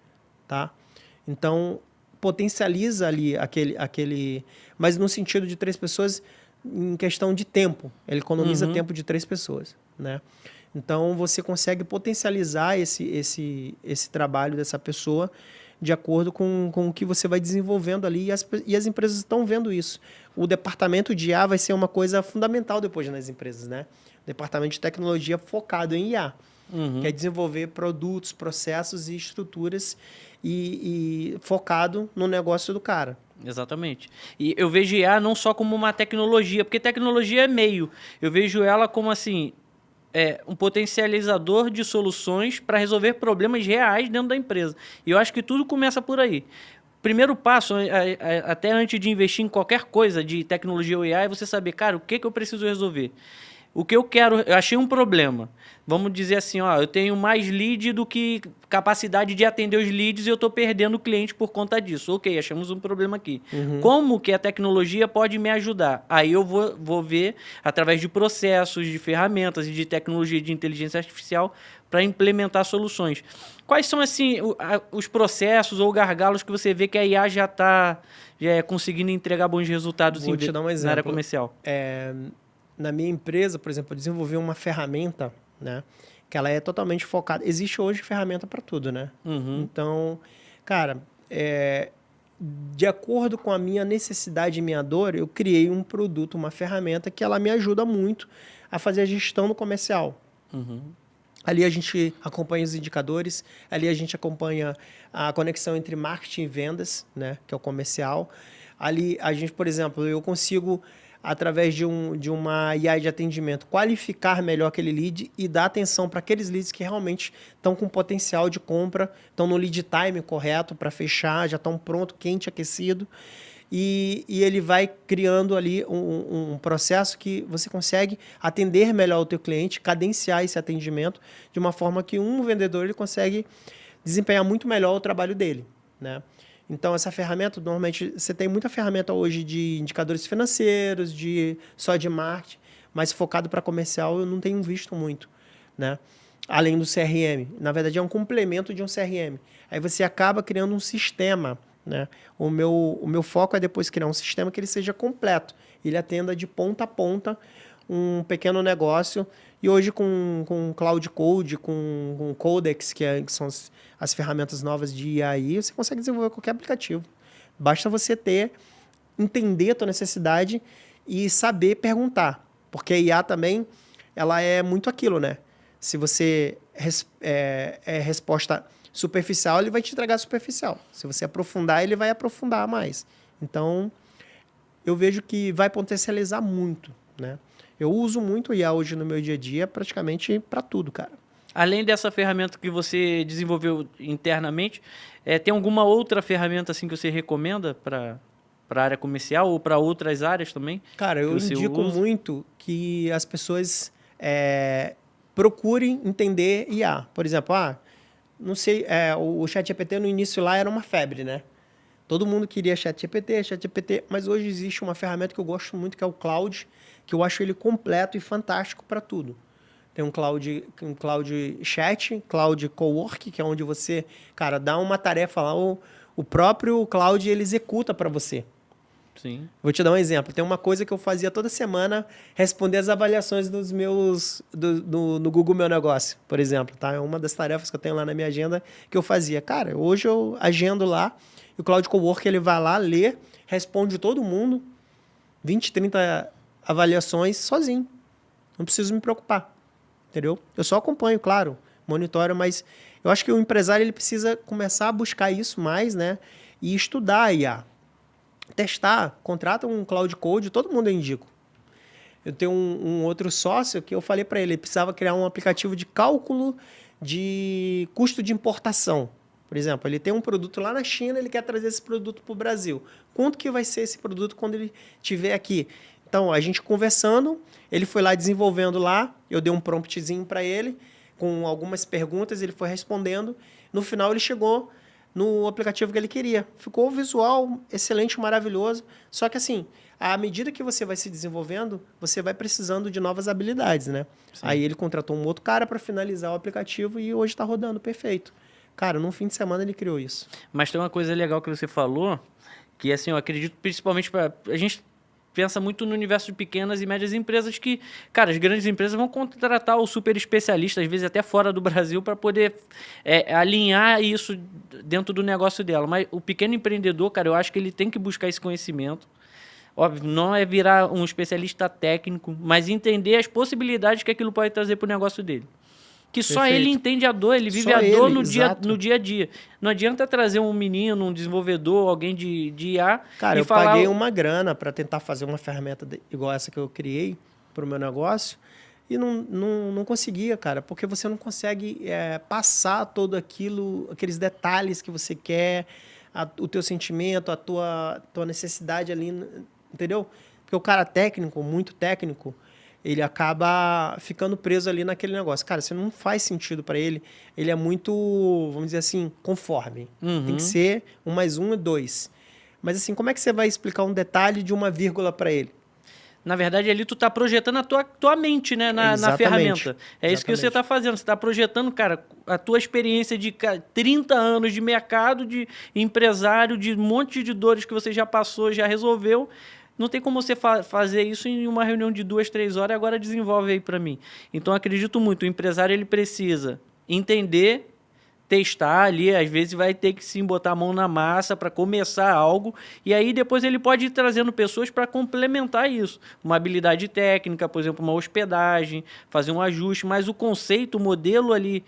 tá? Então, potencializa ali aquele... Mas no sentido de 3 pessoas, em questão de tempo. Ele economiza tempo de 3 pessoas, né? Então, você consegue potencializar esse trabalho dessa pessoa de acordo com o que você vai desenvolvendo ali. E as empresas estão vendo isso. O departamento de IA vai ser uma coisa fundamental depois nas empresas, né? O departamento de tecnologia focado em IA. Que é desenvolver produtos, processos e estruturas e focado no negócio do cara. Exatamente. E eu vejo IA não só como uma tecnologia, porque tecnologia é meio. Eu vejo ela como assim, um potencializador de soluções para resolver problemas reais dentro da empresa. E eu acho que tudo começa por aí. Primeiro passo, até antes de investir em qualquer coisa de tecnologia ou IA, é você saber, cara, o que eu preciso resolver? O que eu quero, eu achei um problema. Vamos dizer assim, ó, eu tenho mais lead do que capacidade de atender os leads e eu estou perdendo o cliente por conta disso. Ok, achamos um problema aqui. Como que a tecnologia pode me ajudar? Aí eu vou ver, através de processos, de ferramentas e de tecnologia de inteligência artificial, para implementar soluções. Quais são assim, os processos ou gargalos que você vê que a IA já está conseguindo entregar bons resultados Vou te dar um exemplo. Na área comercial? Na minha empresa, por exemplo, eu desenvolvi uma ferramenta, né, que ela é totalmente focada. Existe hoje ferramenta para tudo, né? Então, cara, de acordo com a minha necessidade e minha dor, eu criei um produto, uma ferramenta que ela me ajuda muito a fazer a gestão no comercial. Ali a gente acompanha os indicadores, ali a gente acompanha a conexão entre marketing e vendas, né, que é o comercial. Ali a gente, por exemplo, eu consigo, através de uma IA de atendimento, qualificar melhor aquele lead e dar atenção para aqueles leads que realmente estão com potencial de compra, estão no lead time correto para fechar, já estão pronto, quente, aquecido. E ele vai criando ali um processo que você consegue atender melhor o teu cliente, cadenciar esse atendimento de uma forma que um vendedor ele consegue desempenhar muito melhor o trabalho dele, né? Então, essa ferramenta, normalmente, você tem muita ferramenta hoje de indicadores financeiros, só de marketing, mas focado para comercial eu não tenho visto muito. né? Além do CRM. Na verdade, é um complemento de um CRM. Aí você acaba criando um sistema, né? O meu foco é depois criar um sistema que ele seja completo. Ele atenda de ponta a ponta um pequeno negócio. E hoje com Cloud Code, com Codex, que são as ferramentas novas de AI, você consegue desenvolver qualquer aplicativo. Basta você entender a tua necessidade e saber perguntar. Porque a IA também, ela é muito aquilo, né? Se você é resposta superficial, ele vai te entregar superficial. Se você aprofundar, ele vai aprofundar mais. Então, eu vejo que vai potencializar muito, né? Eu uso muito o IA hoje no meu dia a dia, praticamente para tudo, cara. Além dessa ferramenta que você desenvolveu internamente, tem alguma outra ferramenta assim que você recomenda para a área comercial ou para outras áreas também? Cara, eu indico muito que as pessoas procurem entender IA. Por exemplo, não sei, o ChatGPT no início lá era uma febre, né? Todo mundo queria ChatGPT, mas hoje existe uma ferramenta que eu gosto muito, que é o Claude, que eu acho ele completo e fantástico para tudo. Tem um Cloud Chat, Cloud Cowork, que é onde você, cara, dá uma tarefa lá, o próprio Cloud ele executa para você. Sim. Vou te dar um exemplo. Tem uma coisa que eu fazia toda semana, responder as avaliações dos meus no Google Meu Negócio, por exemplo. Tá? É uma das tarefas que eu tenho lá na minha agenda que eu fazia. Cara, hoje eu agendo lá, e o Cloud Cowork ele vai lá, lê, responde todo mundo, 20, 30 avaliações sozinho. Não preciso me preocupar. Entendeu? Eu só acompanho, claro, monitoro, mas eu acho que o empresário ele precisa começar a buscar isso mais, né? E estudar a IA. Testar, contrata um Cloud Code, todo mundo eu indico. Eu tenho um outro sócio que eu falei para ele precisava criar um aplicativo de cálculo de custo de importação. Por exemplo, ele tem um produto lá na China, ele quer trazer esse produto para o Brasil. Quanto que vai ser esse produto quando ele estiver aqui? Então, a gente conversando, ele foi lá desenvolvendo lá, eu dei um promptzinho para ele, com algumas perguntas, ele foi respondendo. No final, ele chegou no aplicativo que ele queria. Ficou visual excelente, maravilhoso. Só que assim, à medida que você vai se desenvolvendo, você vai precisando de novas habilidades, né? Sim. Aí ele contratou um outro cara para finalizar o aplicativo e hoje está rodando perfeito. Cara, num fim de semana ele criou isso. Mas tem uma coisa legal que você falou, que assim, eu acredito principalmente para... A gente pensa muito no universo de pequenas e médias empresas que, cara, as grandes empresas vão contratar o super especialista, às vezes até fora do Brasil, para poder alinhar isso dentro do negócio dela. Mas o pequeno empreendedor, cara, eu acho que ele tem que buscar esse conhecimento. Óbvio, não é virar um especialista técnico, mas entender as possibilidades que aquilo pode trazer para o negócio dele. Que só Perfeito. Ele entende a dor, ele vive só a dor no dia a dia. Não adianta trazer um menino, um desenvolvedor, alguém de IA. Cara, eu paguei uma grana para tentar fazer uma ferramenta igual essa que eu criei para o meu negócio e não conseguia, cara, porque você não consegue passar todo aqueles detalhes que você quer, o teu sentimento, a tua necessidade ali, entendeu? Porque o cara técnico, muito técnico, ele acaba ficando preso ali naquele negócio. Cara, isso não faz sentido para ele. Ele é muito, vamos dizer assim, conforme. Uhum. Tem que ser 1 mais 1 é 2. Mas assim, como é que você vai explicar um detalhe de uma vírgula para ele? Na verdade, ali tu tá projetando a tua mente, né, na ferramenta. É isso que você tá fazendo. Você tá projetando, cara, a tua experiência de 30 anos de mercado, de empresário, de um monte de dores que você já passou, já resolveu. Não tem como você fazer isso em uma reunião de 2, 3 horas e agora desenvolve aí para mim. Então, acredito muito, o empresário ele precisa entender, testar ali, às vezes vai ter que sim botar a mão na massa para começar algo, e aí depois ele pode ir trazendo pessoas para complementar isso. Uma habilidade técnica, por exemplo, uma hospedagem, fazer um ajuste, mas o conceito, o modelo ali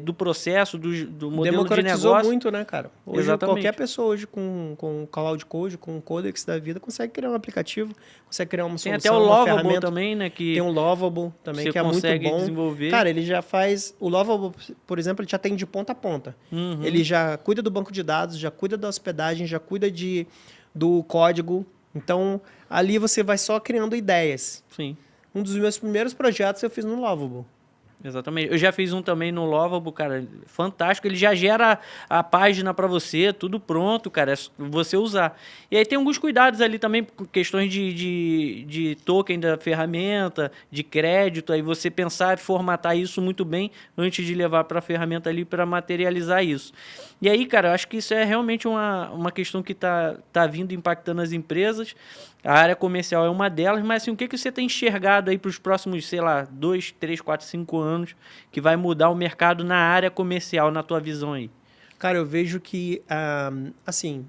do processo, do modelo de negócio... muito, né, cara? Hoje, Exatamente. Qualquer pessoa hoje com Cloud Code, com Codex da vida, consegue criar um aplicativo, consegue criar uma solução, tem até o Lovable também, né? Tem um Lovable também, que é muito bom. Desenvolver. Cara, ele já faz... O Lovable, por exemplo, ele já tem de ponta a ponta. Uhum. Ele já cuida do banco de dados, já cuida da hospedagem, já cuida do código. Então, ali você vai só criando ideias. Sim. Um dos meus primeiros projetos eu fiz no Lovable. Exatamente. Eu já fiz um também no Lovable, cara, fantástico. Ele já gera a página para você, tudo pronto, cara, é você usar. E aí tem alguns cuidados ali também, questões de token da ferramenta, de crédito, aí você pensar e formatar isso muito bem antes de levar para a ferramenta ali para materializar isso. E aí, cara, eu acho que isso é realmente uma questão que tá vindo impactando as empresas. A área comercial é uma delas, mas assim, o que você tem enxergado aí para os próximos, sei lá, 2, 3, 4, 5 anos que vai mudar o mercado na área comercial, na tua visão aí? Cara, eu vejo que, assim,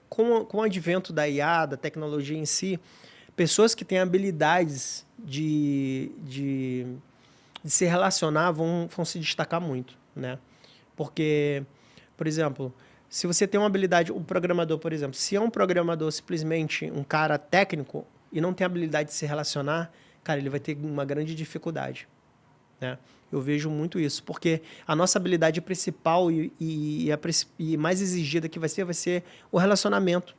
com o advento da IA, da tecnologia em si, pessoas que têm habilidades de se relacionar vão se destacar muito, né? Porque, por exemplo, se você tem uma habilidade, um programador, por exemplo, se é um programador simplesmente um cara técnico e não tem habilidade de se relacionar, cara, ele vai ter uma grande dificuldade, né? Eu vejo muito isso, porque a nossa habilidade principal e mais exigida que vai ser o relacionamento,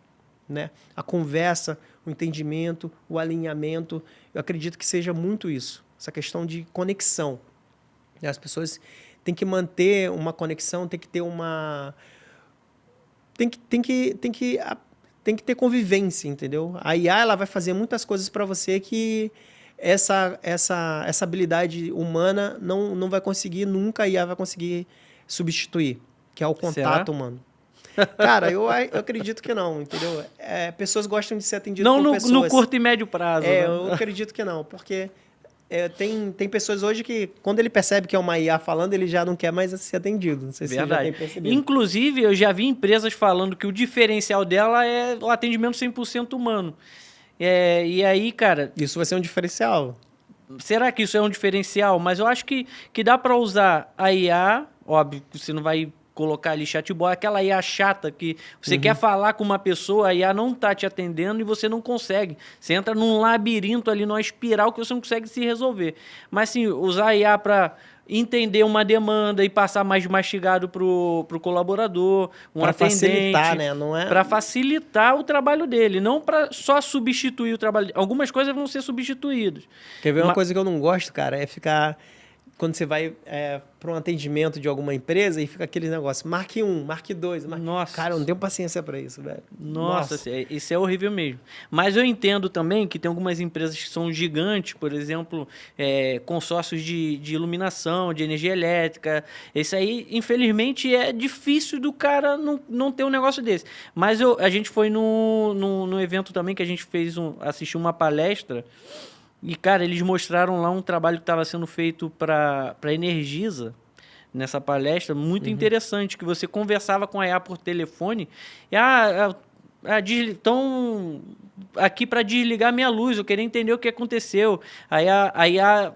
né? A conversa, o entendimento, o alinhamento. Eu acredito que seja muito isso, essa questão de conexão. As pessoas têm que manter uma conexão, tem que ter uma... Tem que ter convivência, entendeu? A IA ela vai fazer muitas coisas para você que essa habilidade humana não vai conseguir, nunca a IA vai conseguir substituir, que é o contato humano. Cara, eu acredito que não, entendeu? Pessoas gostam de ser atendidas por pessoas. Não no curto e médio prazo. Né? Eu acredito que não, porque tem pessoas hoje que, quando ele percebe que é uma IA falando, ele já não quer mais ser atendido. Não sei se você já tem percebido. Inclusive, eu já vi empresas falando que o diferencial dela é o atendimento 100% humano. E aí, cara... Isso vai ser um diferencial. Será que isso é um diferencial? Mas eu acho que dá para usar a IA, óbvio, você não vai colocar ali chatbot, aquela IA chata que você quer falar com uma pessoa, a IA não tá te atendendo e você não consegue. Você entra num labirinto ali, numa espiral que você não consegue se resolver. Mas sim, usar a IA para entender uma demanda e passar mais mastigado pro colaborador, um atendente. Para facilitar, né? Não é... Para facilitar o trabalho dele, não para só substituir o trabalho. Algumas coisas vão ser substituídas. Quer ver uma coisa que eu não gosto, cara? É ficar... Quando você vai para um atendimento de alguma empresa e fica aquele negócio, marque 1, marque 2. Nossa. Cara, eu não tenho paciência para isso, velho. Nossa, isso é horrível mesmo. Mas eu entendo também que tem algumas empresas que são gigantes, por exemplo, consórcios de iluminação, de energia elétrica. Isso aí, infelizmente, é difícil do cara não ter um negócio desse. Mas a gente foi no evento também que a gente assistiu uma palestra. E, cara, eles mostraram lá um trabalho que estava sendo feito para a Energisa, nessa palestra, muito interessante, que você conversava com a IA por telefone. Estão aqui para desligar minha luz, eu queria entender o que aconteceu. Aí a IA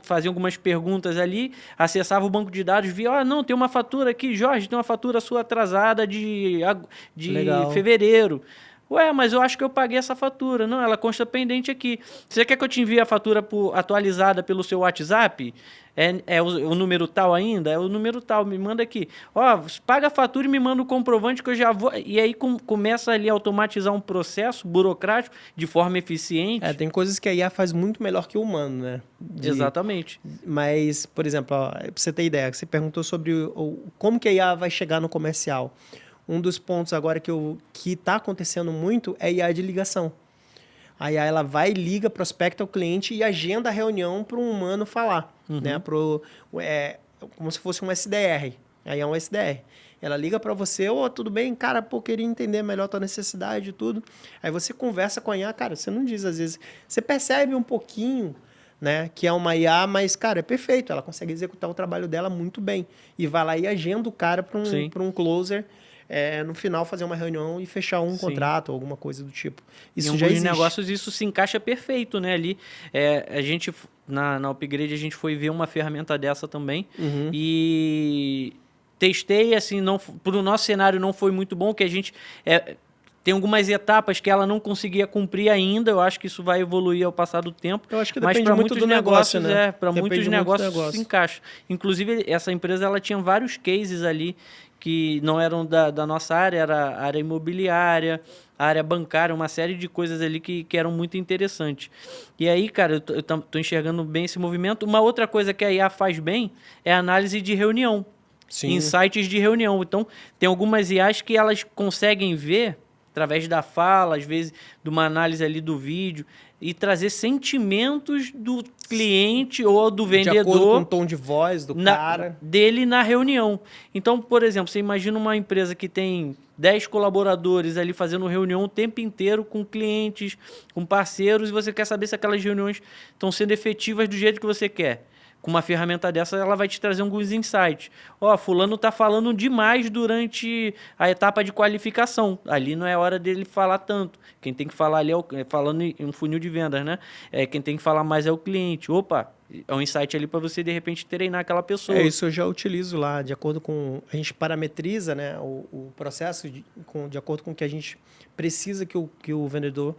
fazia algumas perguntas ali, acessava o banco de dados, via, não, tem uma fatura aqui, Jorge, tem uma fatura sua atrasada de fevereiro. Ué, mas eu acho que eu paguei essa fatura. Não, ela consta pendente aqui. Você quer que eu te envie a fatura atualizada pelo seu WhatsApp? É o número tal ainda? É o número tal, me manda aqui. Paga a fatura e me manda o comprovante que eu já vou... E aí começa ali a automatizar um processo burocrático de forma eficiente. Tem coisas que a IA faz muito melhor que o humano, né? Exatamente. Mas, por exemplo, pra você ter ideia, você perguntou sobre como que a IA vai chegar no comercial. Um dos pontos agora que está acontecendo muito é a IA de ligação. A IA ela vai, liga, prospecta o cliente e agenda a reunião para um humano falar. Né? Como se fosse um SDR. Aí é um SDR. Ela liga para você, tudo bem? Cara, queria entender melhor a tua necessidade e tudo. Aí você conversa com a IA, cara, você não diz às vezes... Você percebe um pouquinho, né, que é uma IA, mas, cara, é perfeito. Ela consegue executar o trabalho dela muito bem. E vai lá e agenda o cara para um closer... no final fazer uma reunião e fechar um contrato ou alguma coisa do tipo. Isso já existe. Em alguns negócios isso se encaixa perfeito, né? Ali, a gente, na Upgrade, a gente foi ver uma ferramenta dessa também e testei, assim, para o nosso cenário não foi muito bom, que a gente... tem algumas etapas que ela não conseguia cumprir ainda. Eu acho que isso vai evoluir ao passar do tempo. Eu acho que depende muito do negócio, né? Para muitos negócios se encaixa. Inclusive, essa empresa ela tinha vários cases ali que não eram da nossa área, era a área imobiliária, a área bancária, uma série de coisas ali que eram muito interessantes. E aí, cara, eu tô enxergando bem esse movimento. Uma outra coisa que a IA faz bem é a análise de reunião, Sim. insights de reunião. Então, tem algumas IAs que elas conseguem ver, através da fala, às vezes de uma análise ali do vídeo, e trazer sentimentos do cliente ou do vendedor. De acordo com o tom de voz do cara. Dele na reunião. Então, por exemplo, você imagina uma empresa que tem 10 colaboradores ali fazendo reunião o tempo inteiro com clientes, com parceiros, e você quer saber se aquelas reuniões estão sendo efetivas do jeito que você quer. Com uma ferramenta dessa, ela vai te trazer alguns insights. Ó, fulano está falando demais durante a etapa de qualificação. Ali não é hora dele falar tanto. Quem tem que falar ali falando em um funil de vendas, né? Quem tem que falar mais é o cliente. Opa, é um insight ali para você, de repente, treinar aquela pessoa. Isso eu já utilizo lá, de acordo com... A gente parametriza, né, o processo de acordo com o que a gente precisa que o vendedor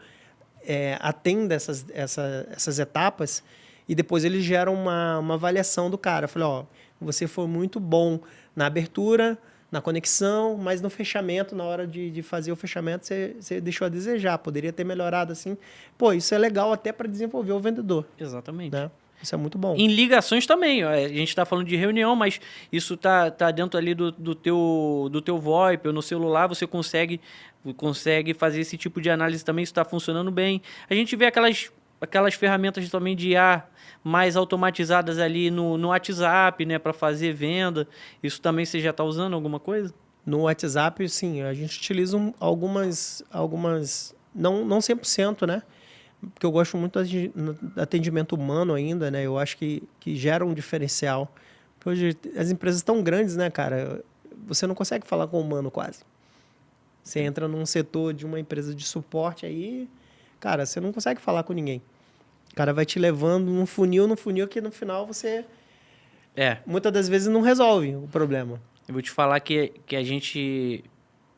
atenda essas etapas. E depois eles geram uma avaliação do cara. Eu falei, ó, você foi muito bom na abertura, na conexão, mas no fechamento, na hora de fazer o fechamento, você deixou a desejar. Poderia ter melhorado assim. Pô, isso é legal até para desenvolver o vendedor. Exatamente. Né? Isso é muito bom. Em ligações também. A gente está falando de reunião, mas isso tá dentro ali do teu VoIP ou no celular. Você consegue fazer esse tipo de análise também. Isso está funcionando bem. A gente vê aquelas ferramentas também de IA mais automatizadas ali no WhatsApp, né, para fazer venda. Isso também você já está usando alguma coisa? No WhatsApp, sim, a gente utiliza algumas não 100%, né? Porque eu gosto muito do atendimento humano ainda, né? Eu acho que gera um diferencial. Porque hoje as empresas estão grandes, né, cara? Você não consegue falar com o humano quase. Você entra num setor de uma empresa de suporte aí, cara, você não consegue falar com ninguém. O cara vai te levando num funil que no final você muitas das vezes não resolve o problema. Eu vou te falar que a gente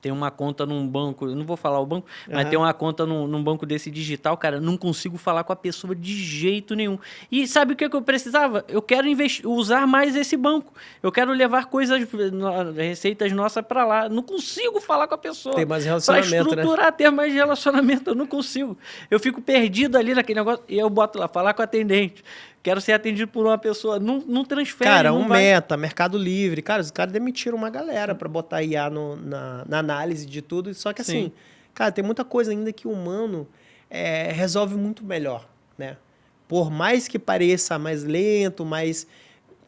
tem uma conta num banco, eu não vou falar o banco, mas tem uma conta num banco desse digital, cara, não consigo falar com a pessoa de jeito nenhum. E sabe o que eu precisava? Eu quero usar mais esse banco. Eu quero levar receitas nossas para lá. Não consigo falar com a pessoa. Tem mais relacionamento, pra estruturar, ter mais relacionamento, eu não consigo. Eu fico perdido ali naquele negócio e eu boto lá, falar com o atendente. Quero ser atendido por uma pessoa. Não transfere. Cara, não Meta, Mercado Livre. Cara, os caras demitiram uma galera para botar IA na análise de tudo. Só que assim, cara, tem muita coisa ainda que o humano resolve muito melhor, né? Por mais que pareça mais lento, mais...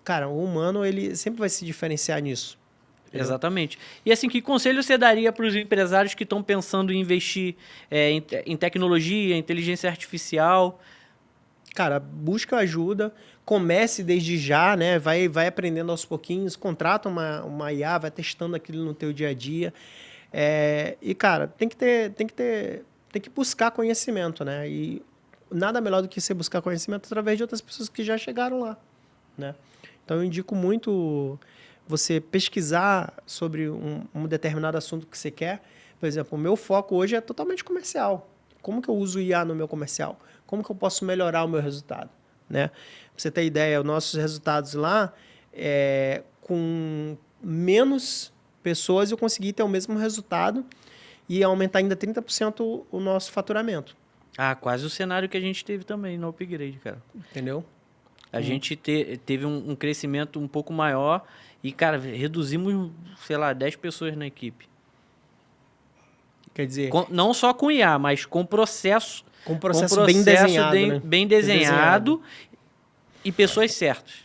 Cara, o humano, ele sempre vai se diferenciar nisso. Entendeu? Exatamente. E assim, que conselho você daria para os empresários que estão pensando em investir em tecnologia, inteligência artificial? Cara, busca ajuda, comece desde já, né? Vai aprendendo aos pouquinhos, contrata uma IA, vai testando aquilo no teu dia a dia. E, cara, tem que buscar conhecimento, né? E nada melhor do que você buscar conhecimento através de outras pessoas que já chegaram lá, né? Então, eu indico muito você pesquisar sobre um determinado assunto que você quer. Por exemplo, o meu foco hoje é totalmente comercial. Como que eu uso IA no meu comercial? Como que eu posso melhorar o meu resultado? Né? Pra você ter ideia, os nossos resultados lá, com menos pessoas, eu consegui ter o mesmo resultado e aumentar ainda 30% o nosso faturamento. Ah, quase o cenário que a gente teve também no Upgrade, cara. Entendeu? A gente teve um crescimento um pouco maior e, cara, reduzimos, sei lá, 10 pessoas na equipe. Quer dizer... não só com IA, mas com processo... Com um processo bem desenhado, né? Bem desenhado e pessoas certas.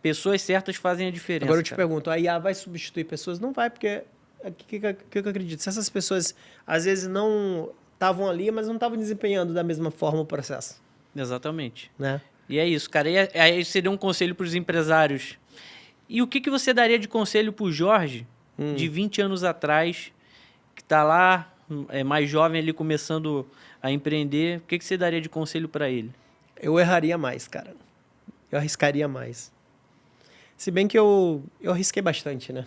Pessoas certas fazem a diferença. Agora eu te pergunto, a IA vai substituir pessoas? Não vai, porque o que eu acredito? Se essas pessoas, às vezes, não estavam ali, mas não estavam desempenhando da mesma forma o processo. Exatamente. Né? E é isso, cara. E aí seria um conselho para os empresários. E o que você daria de conselho para o Jorge, de 20 anos atrás, que está lá, mais jovem ali, começando a empreender? O que você daria de conselho para ele? Eu erraria mais, cara. Eu arriscaria mais. Se bem que eu arrisquei bastante, né?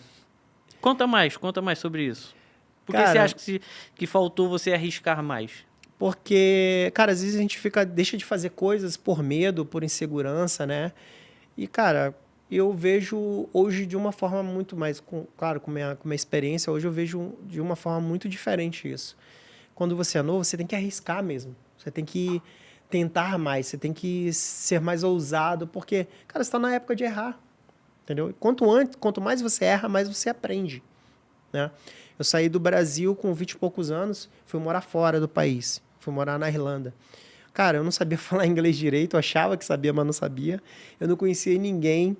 Conta mais sobre isso. Por que você acha que faltou você arriscar mais? Porque, cara, às vezes a gente deixa de fazer coisas por medo, por insegurança, né? E, cara, eu vejo hoje de uma forma muito mais, claro, com minha experiência, hoje eu vejo de uma forma muito diferente isso. Quando você é novo, você tem que arriscar mesmo. Você tem que tentar mais, você tem que ser mais ousado, porque, cara, você está na época de errar, entendeu? Quanto mais você erra, mais você aprende, né? Eu saí do Brasil com 20 e poucos anos, fui morar fora do país, fui morar na Irlanda. Cara, eu não sabia falar inglês direito, eu achava que sabia, mas não sabia. Eu não conhecia ninguém.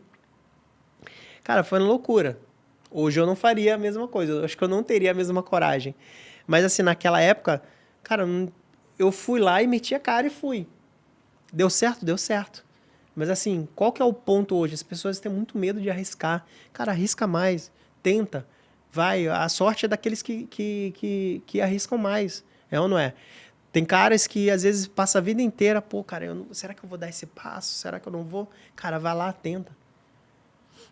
Cara, foi uma loucura. Hoje eu não faria a mesma coisa, eu acho que eu não teria a mesma coragem. Mas assim, naquela época, cara, eu fui lá e meti a cara e fui. Deu certo? Deu certo. Mas assim, qual que é o ponto hoje? As pessoas têm muito medo de arriscar. Cara, arrisca mais, tenta, vai. A sorte é daqueles que arriscam mais, é ou não é? Tem caras que às vezes passam a vida inteira, pô, cara, será que eu vou dar esse passo? Será que eu não vou? Cara, vai lá, tenta.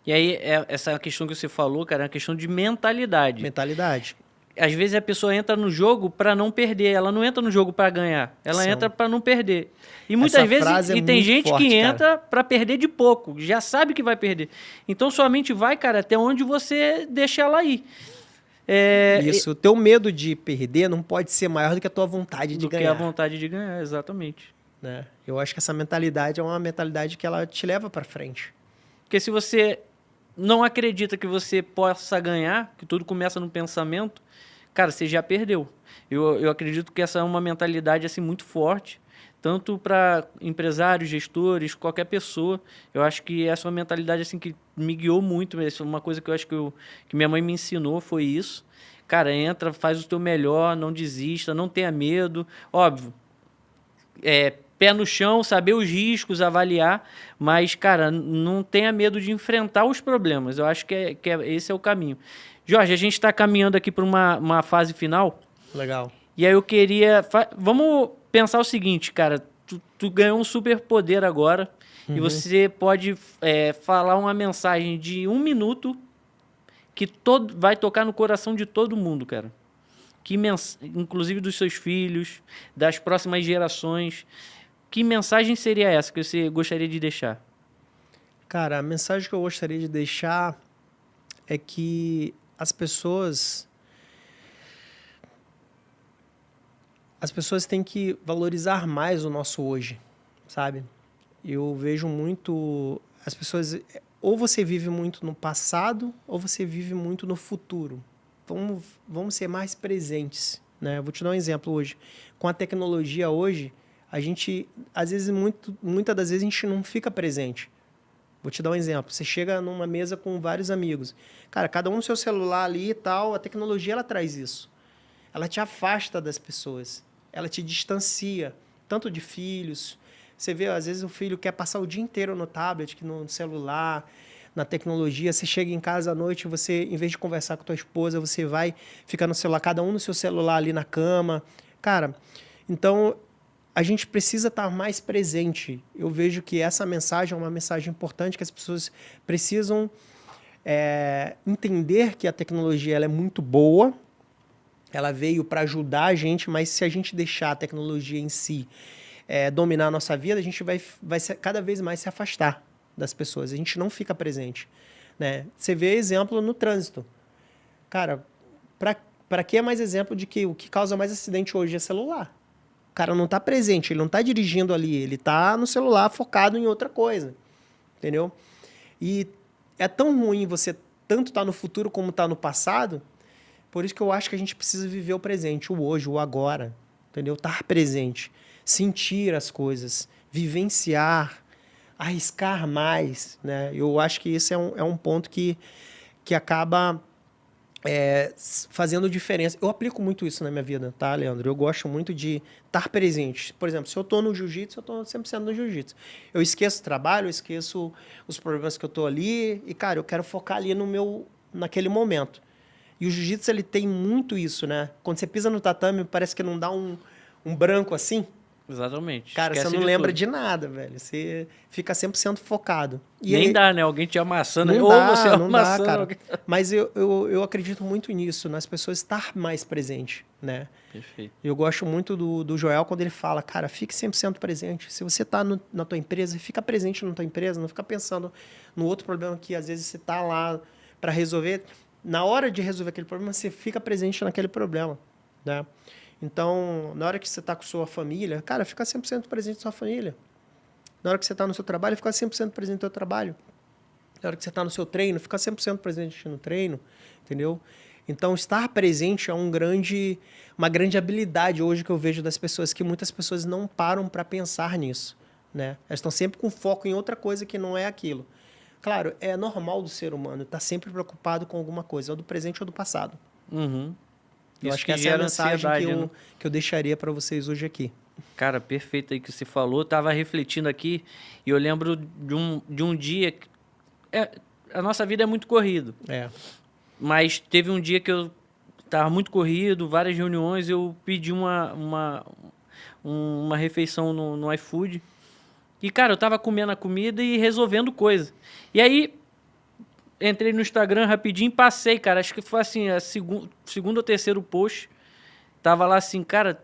E aí, essa questão que você falou, cara, é uma questão de mentalidade. Mentalidade. Às vezes a pessoa entra no jogo para não perder, ela não entra no jogo para ganhar, ela entra para não perder. E muitas vezes tem gente forte, que entra para perder de pouco, já sabe que vai perder. Então sua mente vai, cara, até onde você deixa ela ir. Isso, o teu medo de perder não pode ser maior do que a tua vontade de ganhar. Do que a vontade de ganhar, exatamente. Né? Eu acho que essa mentalidade é uma mentalidade que ela te leva para frente. Porque se você não acredita que você possa ganhar, que tudo começa no pensamento, cara, você já perdeu. Eu acredito que essa é uma mentalidade assim, muito forte, tanto para empresários, gestores, qualquer pessoa. Eu acho que essa é uma mentalidade assim, que me guiou muito. Essa é uma coisa que eu acho que minha mãe me ensinou, foi isso. Cara, entra, faz o teu melhor, não desista, não tenha medo. Óbvio, pé no chão, saber os riscos, avaliar, mas, cara, não tenha medo de enfrentar os problemas. Eu acho que esse é o caminho. Jorge, a gente está caminhando aqui para uma fase final. Legal. E aí eu queria... Vamos pensar o seguinte, cara. Tu ganhou um superpoder agora e você pode falar uma mensagem de 1 minuto que vai tocar no coração de todo mundo, cara. Inclusive dos seus filhos, das próximas gerações. Que mensagem seria essa que você gostaria de deixar? Cara, a mensagem que eu gostaria de deixar é que as pessoas têm que valorizar mais o nosso hoje, sabe? Eu vejo muito as pessoas, ou você vive muito no passado ou você vive muito no futuro. Vamos ser mais presentes, né? Eu vou te dar um exemplo hoje. Com a tecnologia hoje, a gente, às vezes, muitas das vezes, a gente não fica presente. Vou te dar um exemplo. Você chega numa mesa com vários amigos. Cara, cada um no seu celular ali e tal, a tecnologia, ela traz isso. Ela te afasta das pessoas. Ela te distancia, tanto de filhos. Você vê, às vezes, o filho quer passar o dia inteiro no tablet, no celular, na tecnologia. Você chega em casa à noite, você, em vez de conversar com a tua esposa, você vai ficar no celular, cada um no seu celular ali na cama. Cara, então... a gente precisa estar mais presente. Eu vejo que essa mensagem é uma mensagem importante, que as pessoas precisam entender que a tecnologia ela é muito boa, ela veio para ajudar a gente, mas se a gente deixar a tecnologia em si dominar a nossa vida, a gente vai cada vez mais se afastar das pessoas. A gente não fica presente, né? Você vê exemplo no trânsito. Cara, para que é mais exemplo de que o que causa mais acidente hoje é celular? O cara não está presente, ele não está dirigindo ali, ele está no celular focado em outra coisa, entendeu? E é tão ruim você tanto estar no futuro como estar no passado, por isso que eu acho que a gente precisa viver o presente, o hoje, o agora, entendeu? Estar presente, sentir as coisas, vivenciar, arriscar mais, né? Eu acho que esse é um ponto que acaba... fazendo diferença. Eu aplico muito isso na minha vida, tá, Leandro? Eu gosto muito de estar presente. Por exemplo, se eu estou no jiu-jitsu, eu estou 100% no jiu-jitsu. Eu esqueço o trabalho, eu esqueço os problemas que eu estou ali e, cara, eu quero focar ali naquele momento. E o jiu-jitsu, ele tem muito isso, né? Quando você pisa no tatame, parece que não dá um branco assim. Exatamente. Cara, Esquece você não de lembra tudo. de nada, velho. Você fica 100% focado. E Nem aí, dá, né? Alguém te amassando. não Ou dá, você não dá, amassando cara. alguém. Mas eu acredito muito nisso, nas pessoas estar mais presente, né? Perfeito. Eu gosto muito do Joel quando ele fala, cara, fique 100% presente. Se você está na tua empresa, fica presente na tua empresa, não fica pensando no outro problema que às vezes você está lá para resolver. Na hora de resolver aquele problema, você fica presente naquele problema, né? Então, na hora que você está com sua família, cara, fica 100% presente na sua família. Na hora que você está no seu trabalho, fica 100% presente no seu trabalho. Na hora que você está no seu treino, fica 100% presente no treino, entendeu? Então, estar presente é uma grande habilidade hoje que eu vejo das pessoas, que muitas pessoas não param para pensar nisso, né? Elas estão sempre com foco em outra coisa que não é aquilo. Claro, é normal do ser humano estar sempre preocupado com alguma coisa, ou do presente ou do passado. Uhum. Eu Isso acho que que essa é a gera mensagem ansiedade, né? que eu deixaria para vocês hoje aqui. Cara, perfeito aí que você falou. Eu tava refletindo aqui e eu lembro de um dia... a nossa vida é muito corrido. É. Mas teve um dia que eu tava muito corrido, várias reuniões, eu pedi uma refeição no iFood. E, cara, eu tava comendo a comida e resolvendo coisa. E aí, entrei no Instagram rapidinho e passei, cara. Acho que foi assim, segundo ou terceiro post. Tava lá assim, cara,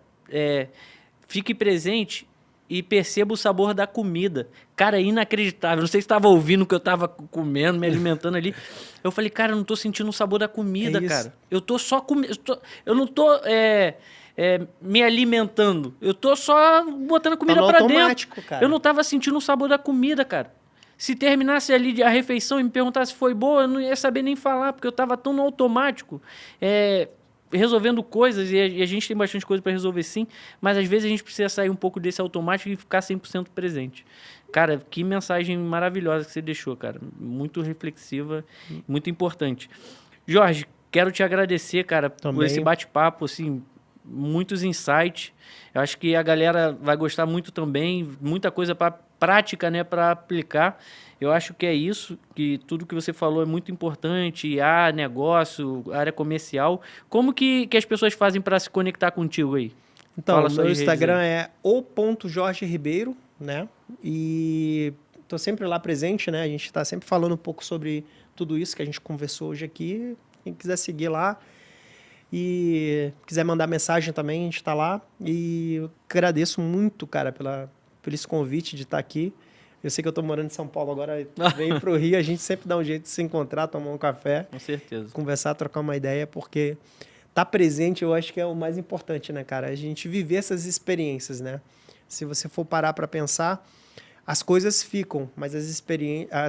fique presente e perceba o sabor da comida. Cara, é inacreditável. Não sei se estava ouvindo o que eu estava comendo, me alimentando ali. Eu falei, cara, eu não tô sentindo o sabor da comida, cara. Eu tô só comendo. Eu não tô me alimentando. Eu tô só botando a comida pra dentro. Cara. Eu não tava sentindo o sabor da comida, cara. Se terminasse ali a refeição e me perguntasse se foi boa, eu não ia saber nem falar, porque eu tava tão no automático. Resolvendo coisas, e a gente tem bastante coisa para resolver sim, mas às vezes a gente precisa sair um pouco desse automático e ficar 100% presente. Cara, que mensagem maravilhosa que você deixou, cara. Muito reflexiva, muito importante. Jorge, quero te agradecer, cara, por esse bate-papo, assim, muitos insights. Eu acho que a galera vai gostar muito também, muita coisa para prática, né, para aplicar. Eu acho que é isso, que tudo que você falou é muito importante, negócio, área comercial. Como que as pessoas fazem para se conectar contigo aí? Então, o meu Instagram é o.jorgeribeiro, né? E tô sempre lá presente, né? A gente está sempre falando um pouco sobre tudo isso que a gente conversou hoje aqui. Quem quiser seguir lá e quiser mandar mensagem também, a gente está lá. E eu agradeço muito, cara, por esse convite de estar aqui. Eu sei que eu tô morando em São Paulo agora, venho pro Rio, a gente sempre dá um jeito de se encontrar, tomar um café. Com certeza. Conversar, trocar uma ideia, porque tá presente eu acho que é o mais importante, né, cara? A gente viver essas experiências, né? Se você for parar para pensar, as coisas ficam, mas as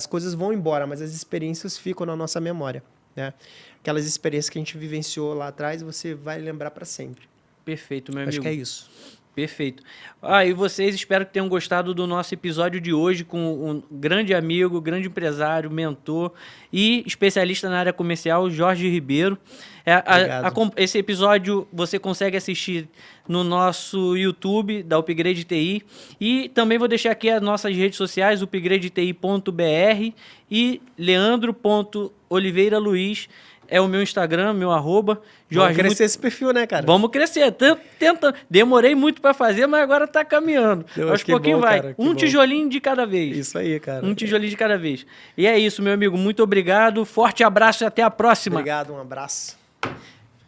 coisas vão embora, mas as experiências ficam na nossa memória, né? Aquelas experiências que a gente vivenciou lá atrás, você vai lembrar para sempre. Perfeito, meu amigo. Acho que é isso. Perfeito. E vocês, espero que tenham gostado do nosso episódio de hoje com um grande amigo, grande empresário, mentor e especialista na área comercial, Jorge Ribeiro. Esse episódio você consegue assistir no nosso YouTube da Upgrade TI e também vou deixar aqui as nossas redes sociais, upgradeti.br e leandro.oliveiraluiz. É o meu Instagram, meu arroba. Jorge, vamos crescer esse perfil, né, cara? Vamos crescer. Demorei muito para fazer, mas agora tá caminhando. Aos pouquinhos vai. Cara, tijolinho de cada vez. Isso aí, cara. Um tijolinho de cada vez. E é isso, meu amigo. Muito obrigado. Forte abraço e até a próxima. Obrigado, um abraço.